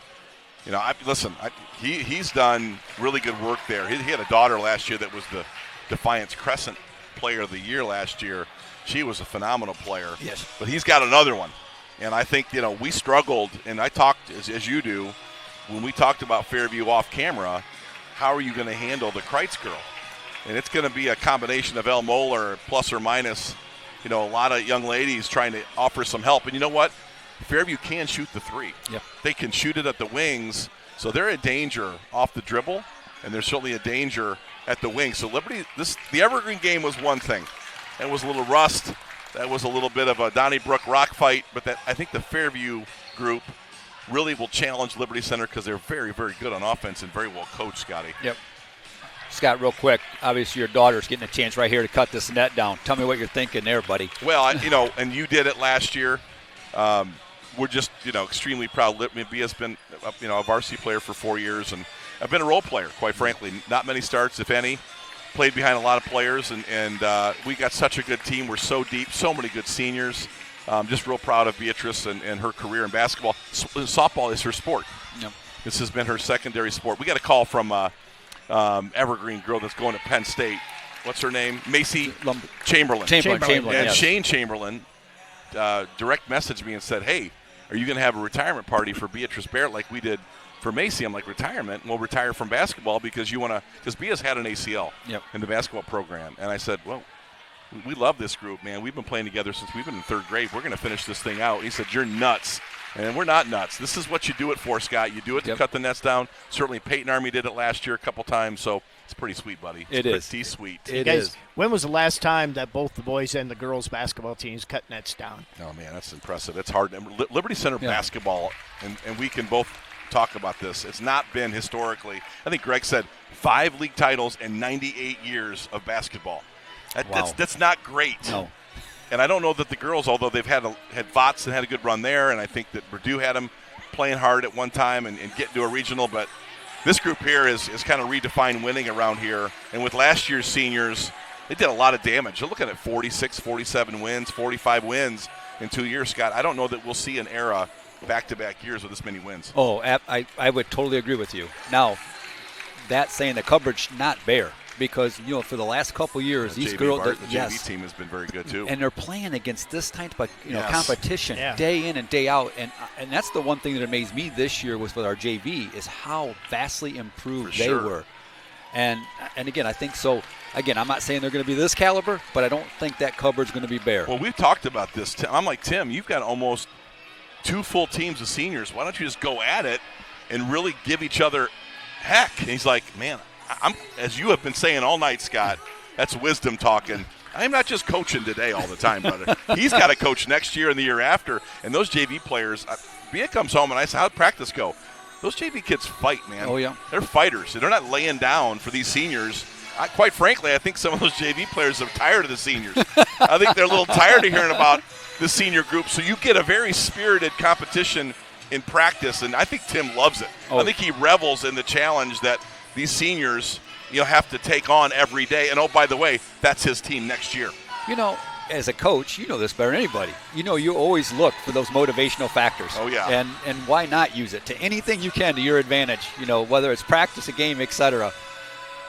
He's done really good work there. He had a daughter last year that was the Defiance Crescent Player of the Year last year. She was a phenomenal player. Yes. But he's got another one. And I think, we struggled, and I talked, as you do, when we talked about Fairview off camera, how are you going to handle the Kreitz girl? And it's going to be a combination of El Moeller plus or minus, a lot of young ladies trying to offer some help. And you know what? Fairview can shoot the three. Yep. They can shoot it at the wings, so they're a danger off the dribble, and they're certainly a danger at the wing. So Liberty, the Evergreen game was one thing. That was a little rust. That was a little bit of a Donnybrook rock fight, but I think the Fairview group really will challenge Liberty Center because they're very, very good on offense and very well coached, Scotty. Yep. Scott, real quick, obviously your daughter's getting a chance right here to cut this net down. Tell me what you're thinking there, buddy. Well, and you did it last year. We're just, extremely proud. Bia's been, a varsity player for 4 years, and I've been a role player, quite frankly. Not many starts, if any. Played behind a lot of players, and we got such a good team. We're so deep, so many good seniors. Just real proud of Beatrice and her career in basketball. Softball is her sport. Yep. This has been her secondary sport. We got a call from Evergreen girl that's going to Penn State. What's her name? Macy Chamberlain. And yes. Shane Chamberlain direct messaged me and said, hey, are you going to have a retirement party for Beatrice Barrett like we did for Macy? I'm like, retirement? We'll retire from basketball because Bia's had an ACL in the basketball program. And I said, well, we love this group, man. We've been playing together since we've been in 3rd grade. We're going to finish this thing out. He said, you're nuts. And we're not nuts. This is what you do it for, Scott. You do it to cut the nets down. Certainly Peyton Army did it last year a couple times, so it's pretty sweet, buddy. It's pretty sweet. It is. When was the last time that both the boys and the girls basketball teams cut nets down? Oh, man, that's impressive. It's hard. Liberty Center basketball, and we can both talk about this. It's not been historically. I think Greg said 5 league titles and 98 years of basketball. That's not great. No. And I don't know that the girls, although they've had Watts and had a good run there, and I think that Purdue had them playing hard at one time and getting to a regional, but this group here is kind of redefined winning around here. And with last year's seniors, they did a lot of damage. They're looking at 46, 47 wins, 45 wins in 2 years, Scott. I don't know that we'll see an era back-to-back years with this many wins. Oh, I would totally agree with you. Now, that saying the cupboard's not bare because, for the last couple years, these girls, the JV team has been very good too. And they're playing against this type of Yes. competition day in and day out. And that's the one thing that amazed me this year with our JV is how vastly improved they were. And again, I think so. Again, I'm not saying they're going to be this caliber, but I don't think that cupboard's going to be bare. Well, we've talked about this. I'm like, Tim, you've got almost 2 full teams of seniors. Why don't you just go at it and really give each other heck? And he's like, man, I'm, as you have been saying all night, Scott, that's wisdom talking. I'm not just coaching today all the time, brother. He's got to coach next year and the year after. And those JV players, Bia comes home and I said, how'd practice go? Those JV kids fight, man. Oh, yeah. They're fighters. They're not laying down for these seniors. Quite frankly, I think some of those JV players are tired of the seniors. I think they're a little tired of hearing about the senior group. So you get a very spirited competition in practice, and I think Tim loves it. Oh. I think he revels in the challenge that these seniors have to take on every day. And, oh, by the way, that's his team next year. As a coach, you know this better than anybody. You always look for those motivational factors. Oh, yeah. And why not use it to anything you can to your advantage, whether it's practice, a game, etc.,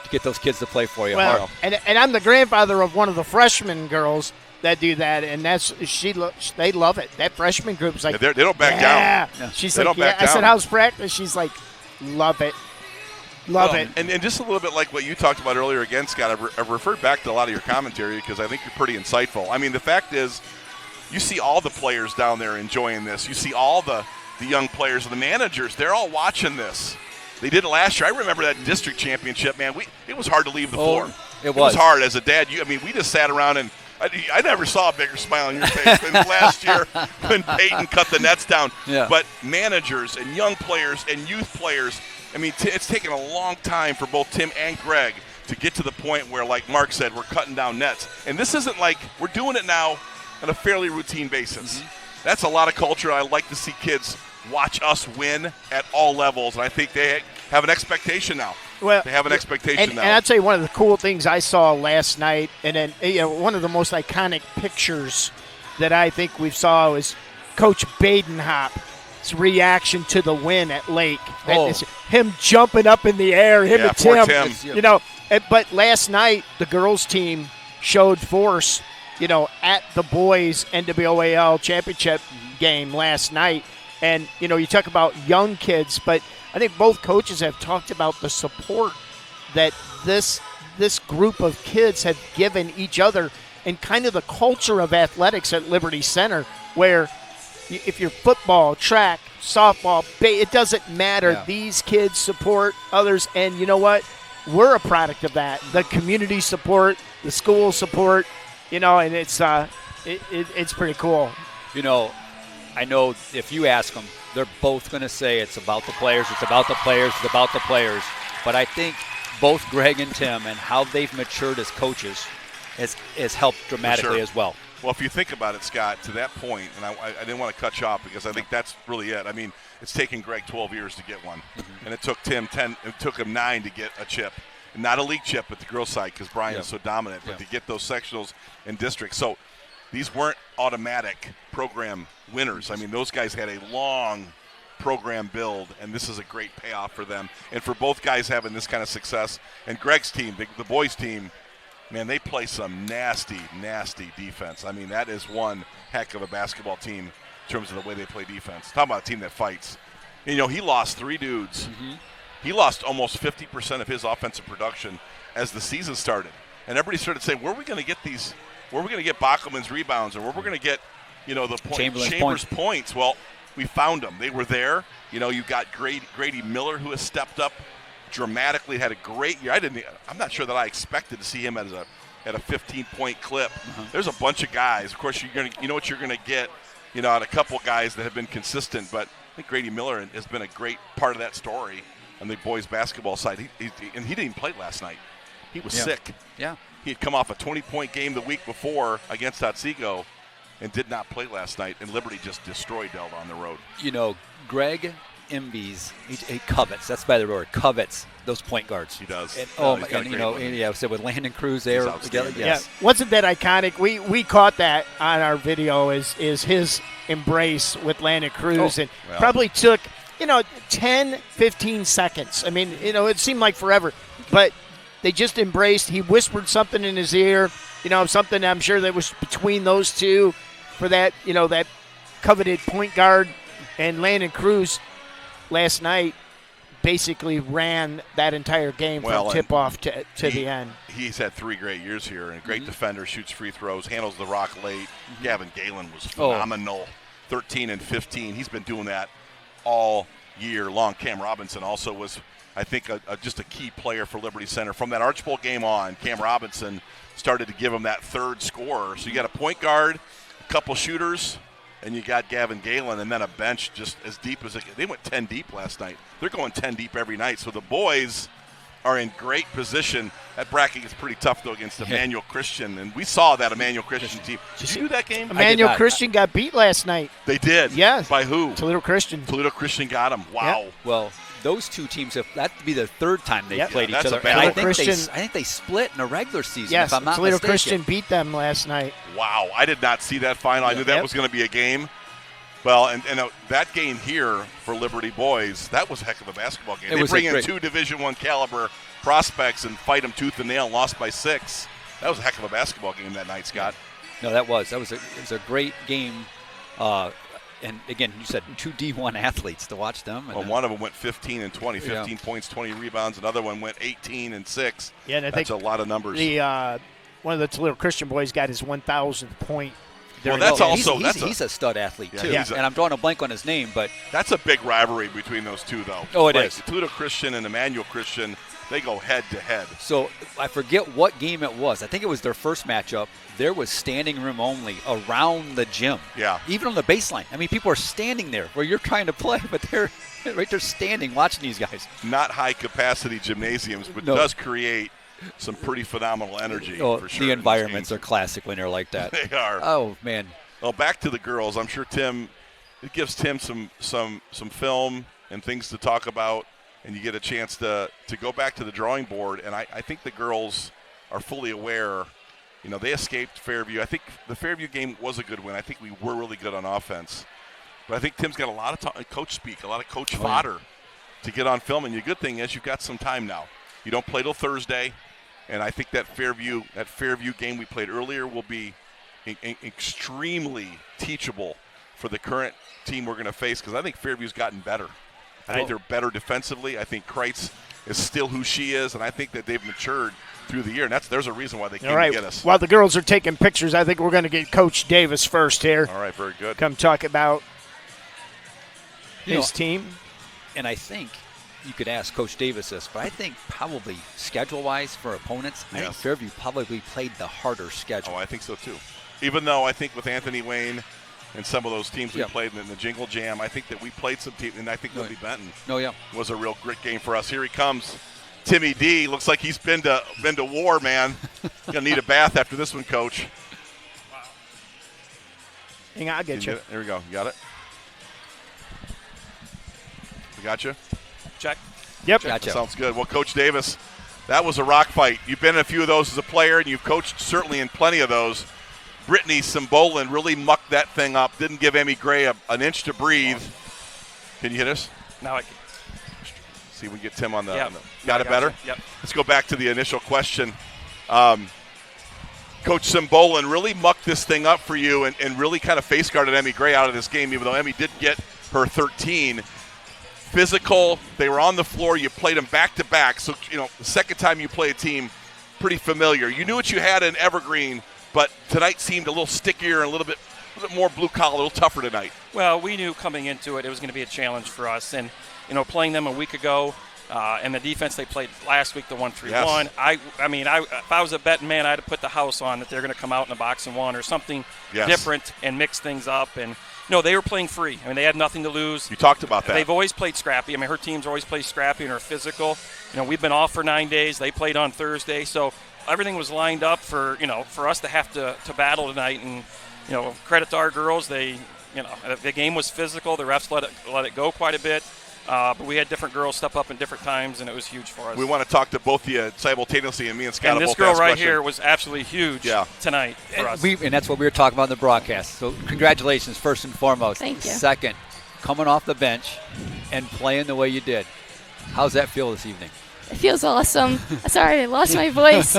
to get those kids to play for you. Well, and I'm the grandfather of one of the freshman girls that do that, and they love it. That freshman group's like, they don't back down. Yeah. She's they like, don't back I down. said, how's practice? She's like, love it. Love it. And just a little bit like what you talked about earlier again, Scott, I've referred back to a lot of your commentary because I think you're pretty insightful. I mean, the fact is you see all the players down there enjoying this. You see all the young players and the managers. They're all watching this. They did it last year. I remember that district championship, man. It was hard to leave the floor. It was hard as a dad. We just sat around and I never saw a bigger smile on your face than last year when Peyton cut the nets down. Yeah. But managers and young players and youth players, it's taken a long time for both Tim and Greg to get to the point where, like Mark said, we're cutting down nets. And this isn't like we're doing it now on a fairly routine basis. Mm-hmm. That's a lot of culture. I like to see kids watch us win at all levels, and I think they have an expectation now. Well, they have an expectation now. And I'll tell you one of the cool things I saw last night, and then one of the most iconic pictures that I think we saw was Coach Badenhop's reaction to the win at Lake. Oh. Him jumping up in the air, him and poor Tim. Tim. But last night the girls' team showed force, at the boys' NWAL championship game last night. And, you talk about young kids, but I think both coaches have talked about the support that this group of kids have given each other and kind of the culture of athletics at Liberty Center where if you're football, track, softball, it doesn't matter. Yeah. These kids support others, and you know what? We're a product of that. The community support, the school support, and it's pretty cool. I know if you ask them, they're both going to say it's about the players, it's about the players, it's about the players. But I think both Greg and Tim and how they've matured as coaches has helped dramatically as well. Well, if you think about it, Scott, to that point, and I didn't want to cut you off because I think that's really it. It's taken Greg 12 years to get one, and it took Tim 10. It took him 9 to get a chip, not a league chip at the girls' side because Brian is so dominant, but to get those sectionals and districts. So these weren't automatic program winners. Those guys had a long program build, and this is a great payoff for them. And for both guys having this kind of success, and Greg's team, the boys' team, man, they play some nasty, nasty defense. That is one heck of a basketball team in terms of the way they play defense. Talk about a team that fights. He lost 3 dudes. Mm-hmm. He lost almost 50% of his offensive production as the season started. And everybody started saying, where are we going to get these? Where are we going to get Bachman's rebounds, or where we're going to get, the Chambers points? Well, we found them. They were there. You got Grady Miller, who has stepped up dramatically, had a great year. I'm not sure that I expected to see him at a 15-point clip. Uh-huh. There's a bunch of guys. Of course, you know what you're going to get, out a couple guys that have been consistent. But think Grady Miller has been a great part of that story on the boys basketball side. He didn't even play last night. He was sick. Yeah. He had come off a 20-point game the week before against Otsego and did not play last night, and Liberty just destroyed Delta on the road. Greg envies, he covets, that's by the word, covets those point guards. He does. And, so with Landon Cruz there together, yes. Yeah. Wasn't that iconic? We caught that on our video is his embrace with Landon Cruz, and probably took 10, 15 seconds. I mean, it seemed like forever, but they just embraced. He whispered something in his ear, something I'm sure that was between those two for that, that coveted point guard. And Landon Cruz last night basically ran that entire game from tip-off to the end. He's had 3 great years here, and a great defender, shoots free throws, handles the rock late. Gavin Galen was phenomenal, 13 and 15. He's been doing that all year long. Cam Robinson also was, I think, just a key player for Liberty Center. From that Arch Bowl game on, Cam Robinson started to give him that third scorer. So you got a point guard, a couple shooters, and you got Gavin Galen, and then a bench just as deep as they went 10 deep last night. They're going 10 deep every night. So the boys are in great position. That bracket gets pretty tough, though, against Emmanuel Christian, and we saw that Emmanuel Christian team. Did you do that game? Emmanuel Christian got beat last night. They did? Yes. By who? Toledo Christian. Toledo Christian got him. Wow. Yep. Well, those two teams, that would be the third time they played each other. And I think they split in a regular season, yes, if I'm not Toledo mistaken. Christian beat them last night. Wow. I did not see that final. I knew that was going to be a game. Well, and that game here for Liberty boys, that was a heck of a basketball game. They bring in 2 Division I caliber prospects and fight them tooth and nail and lost by 6. That was a heck of a basketball game that night, Scott. No, it was a great game. And again, you said 2 D1 athletes to watch them. Well, one of them went 15 and 20, 15 points, 20 rebounds. Another one went 18 and 6. Yeah, and that's a lot of numbers. One of the Toledo Christian boys got his 1,000th point. Well, that's also he's a stud athlete too, yeah. And I'm drawing a blank on his name, but that's a big rivalry between those two, though. Oh, it is. Toledo Christian and Emmanuel Christian, they go head to head. So I forget what game it was. I think it was their first matchup. There was standing room only around the gym. Yeah. Even on the baseline. I mean, people are standing there where you're trying to play, but they're right there standing watching these guys. Not high capacity gymnasiums, but does create some pretty phenomenal energy. For sure. The environments are classic when they're like that. They are. Oh man. Well, back to the girls. I'm sure it gives Tim some film and things to talk about, and you get a chance to go back to the drawing board. And I think the girls are fully aware. They escaped Fairview. I think the Fairview game was a good win. I think we were really good on offense. But I think Tim's got a lot of coach speak, a lot of coach fodder to get on film. And the good thing is you've got some time now. You don't play till Thursday. And I think that Fairview game we played earlier will be extremely teachable for the current team we're going to face, because I think Fairview's gotten better. I think they're better defensively. I think Kreitz is still who she is, and I think that they've matured through the year, and there's a reason why they came to get us. While the girls are taking pictures, I think we're going to get Coach Davis first here. All right, very good. Come talk about his team. And I think you could ask Coach Davis this, but I think probably schedule-wise for opponents, I think Fairview probably played the harder schedule. Oh, I think so too. Even though I think with Anthony Wayne and some of those teams we played in the Jingle Jam, I think that we played some teams, and I think Libby Benton was a real grit game for us. Here he comes, Timmy D. Looks like he's been to war, man. Gonna need a bath after this one, Coach. Wow. Hang on, I'll get you. There we go. You got it? We got you? Check. Yep. Gotcha. Sounds good. Well, Coach Davis, that was a rock fight. You've been in a few of those as a player, and you've coached certainly in plenty of those. Brittany Simbolin really mucked that thing up, didn't give Emmy Gray an inch to breathe. Can you hit us? Now I can. See if we get Tim on the. Yep. Got it better? Yep. Let's go back to the initial question. Coach Simbolin really mucked this thing up for you and really kind of face guarded Emmy Gray out of this game, even though Emmy did get her 13. Physical, they were on the floor, you played them back-to-back. So, the second time you play a team, pretty familiar. You knew what you had in Evergreen, but tonight seemed a little stickier and a little bit more blue-collar, a little tougher tonight. Well, we knew coming into it was going to be a challenge for us. And, playing them a week ago, And the defense they played last week, the 1-3-1. Yes. If I was a betting man, I'd have put the house on that they're going to come out in a box and one or something different and mix things up. And they were playing free. I mean, they had nothing to lose. You talked about that. They've always played scrappy. I mean, her team's always played scrappy and are physical. We've been off for 9 days. They played on Thursday, so everything was lined up for us to have to battle tonight. And credit to our girls. They the game was physical. The refs let it go quite a bit. But we had different girls step up in different times, and it was huge for us. We want to talk to both of you simultaneously, and me and Scott. And this girl right here was absolutely huge tonight for us. And that's what we were talking about in the broadcast. So congratulations, first and foremost. Thank you. Second, coming off the bench and playing the way you did. How's that feel this evening? It feels awesome. Sorry, I lost my voice.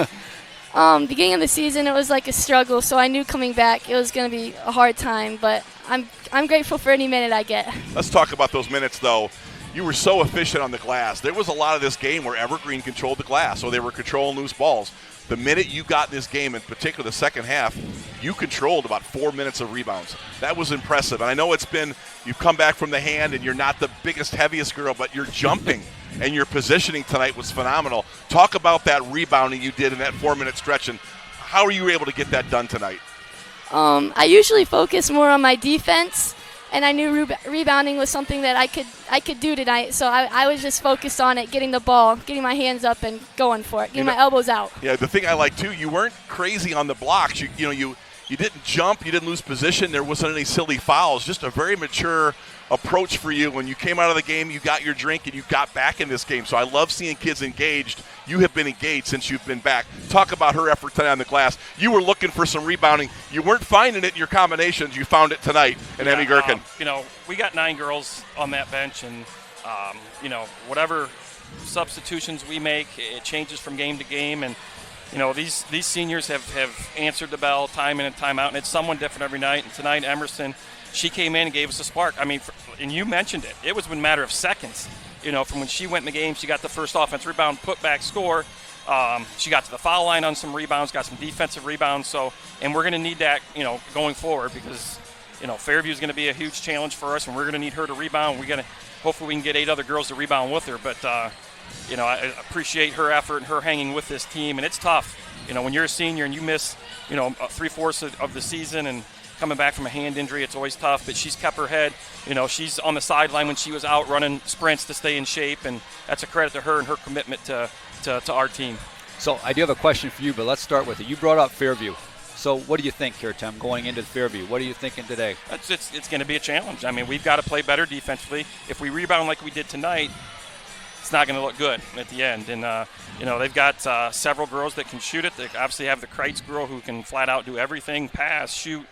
Beginning of the season, it was like a struggle, so I knew coming back it was going to be a hard time, but I'm grateful for any minute I get. Let's talk about those minutes, though. You were so efficient on the glass. There was a lot of this game where Evergreen controlled the glass, so they were controlling loose balls. The minute you got this game, in particular the second half, you controlled about 4 minutes of rebounds. That was impressive. And I know you've come back from the hand and you're not the biggest, heaviest girl, but you're jumping and your positioning tonight was phenomenal. Talk about that rebounding you did in that 4 minute stretch, and how are you able to get that done tonight? I usually focus more on my defense, and I knew rebounding was something that I could do tonight. So I was just focused on it, getting the ball, getting my hands up, and going for it, getting my elbows out. Yeah, the thing I like too, you weren't crazy on the blocks. You didn't jump, you didn't lose position. There wasn't any silly fouls. Just a very mature approach for you. When you came out of the game, you got your drink and you got back in this game. So I love seeing kids engaged. You have been engaged since you've been back. Talk about her effort tonight on the glass. You were looking for some rebounding. You weren't finding it in your combinations. You found it tonight in Emmy Gherkin. We got 9 girls on that bench, and whatever substitutions we make, it changes from game to game. And these seniors have answered the bell time in and time out, and it's someone different every night. And tonight, Emerson, she came in and gave us a spark. I mean, and you mentioned it. It was a matter of seconds. From when she went in the game, she got the first offensive rebound, put back, score. She got to the foul line on some rebounds, got some defensive rebounds. And we're going to need that, going forward, because, Fairview is going to be a huge challenge for us, and we're going to need her to rebound. Hopefully we can get 8 other girls to rebound with her. But, I appreciate her effort and her hanging with this team. And it's tough, when you're a senior and you miss, 3/4 of the season and coming back from a hand injury, it's always tough. But she's kept her head. She's on the sideline when she was out running sprints to stay in shape, and that's a credit to her and her commitment to our team. So I do have a question for you, but let's start with it. You brought up Fairview. So what do you think here, Tim, going into Fairview? What are you thinking today? It's going to be a challenge. I mean, we've got to play better defensively. If we rebound like we did tonight, it's not going to look good at the end. And, they've got several girls that can shoot it. They obviously have the Kreitz girl who can flat out do everything, pass, shoot,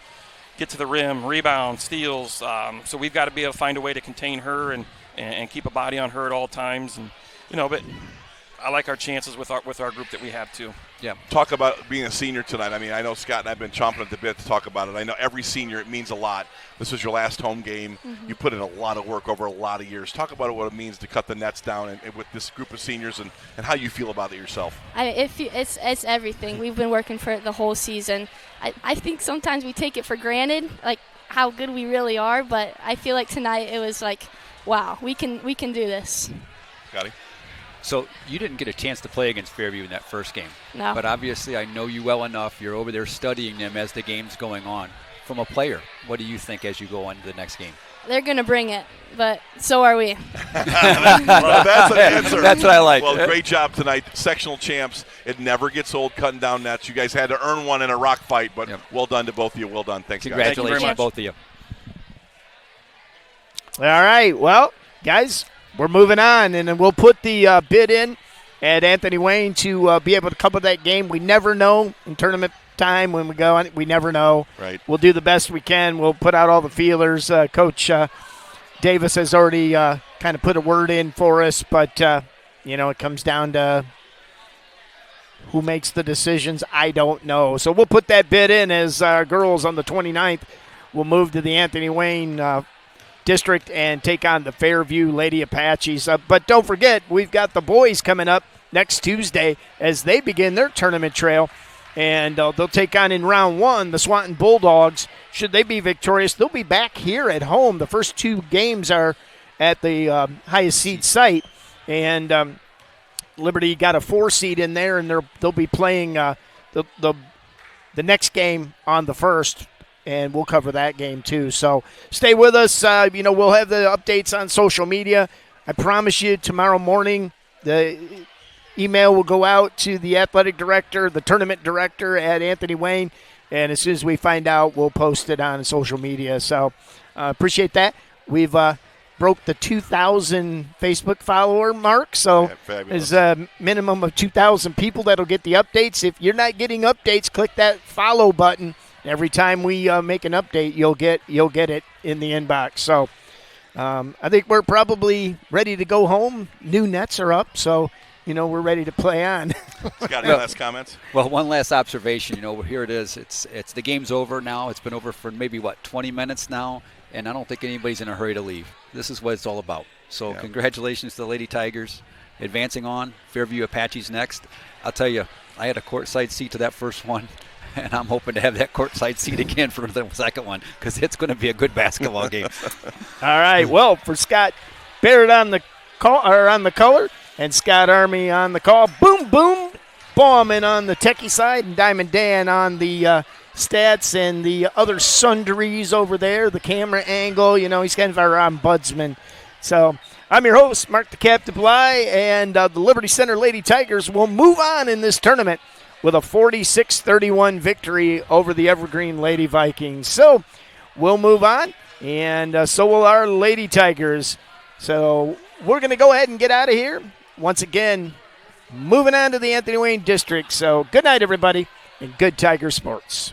get to the rim, rebound, steals. So we've got to be able to find a way to contain her and keep a body on her at all times. And, but I like our chances with our group that we have too. Yeah. Talk about being a senior tonight. I mean, I know Scott and I've been chomping at the bit to talk about it. I know every senior, it means a lot. This was your last home game. Mm-hmm. You put in a lot of work over a lot of years. Talk about what it means to cut the nets down and with this group of seniors and how you feel about it yourself. It's everything. We've been working for it the whole season. I think sometimes we take it for granted, like how good we really are, but I feel like tonight it was like, wow, we can do this. Got it. So you didn't get a chance to play against Fairview in that first game. No. But obviously I know you well enough. You're over there studying them as the game's going on. From a player, what do you think as you go on to the next game? They're going to bring it, but so are we. Well, that's an answer. That's what I like. Well, great job tonight. Sectional champs. It never gets old cutting down nets. You guys had to earn one in a rock fight, but well done to both of you. Well done. Thanks, guys. Congratulations, Thank you very much. both of you. All right. Well, guys, we're moving on, and then we'll put the bid in at Anthony Wayne to be able to cover that game. We never know in tournament time when we go on. We never know. Right. We'll do the best we can. We'll put out all the feelers. Coach Davis has already kind of put a word in for us, but, it comes down to who makes the decisions. I don't know. So we'll put that bid in as our girls on the 29th will move to the Anthony Wayne district and take on the Fairview Lady Apaches. But don't forget, we've got the boys coming up next Tuesday as they begin their tournament trail. And they'll take on in round 1 the Swanton Bulldogs. Should they be victorious, they'll be back here at home. The first 2 games are at the highest seed site. and Liberty got a 4 seed in there, and they'll be playing the next game on the 1st, and we'll cover that game too. So stay with us. We'll have the updates on social media. I promise you, tomorrow morning the email will go out to the athletic director, the tournament director at Anthony Wayne, and as soon as we find out, we'll post it on social media. So appreciate that. We've broke the 2,000 Facebook follower mark, so there's a minimum of 2,000 people that'll get the updates. If you're not getting updates, click that follow button. Every time we make an update, you'll get it in the inbox. So I think we're probably ready to go home. New nets are up, so we're ready to play on. Scott, any last comments? Well, one last observation. Here it is. It's the game's over now. It's been over for maybe 20 minutes now, and I don't think anybody's in a hurry to leave. This is what it's all about. So Congratulations to the Lady Tigers advancing on. Fairview Apaches next. I'll tell you, I had a courtside seat to that first one, and I'm hoping to have that courtside seat again for the second one because it's going to be a good basketball game. All right. Well, for Scott Barrett on the color and Scott Army on the call, boom, boom, Bauman on the techie side, and Diamond Dan on the stats and the other sundries over there, the camera angle. He's kind of our ombudsman. So I'm your host, Mark the Captain Bly, and the Liberty Center Lady Tigers will move on in this tournament with a 46-31 victory over the Evergreen Lady Vikings. So we'll move on, and so will our Lady Tigers. So we're going to go ahead and get out of here. Once again, moving on to the Anthony Wayne District. So good night, everybody, and good Tiger Sports.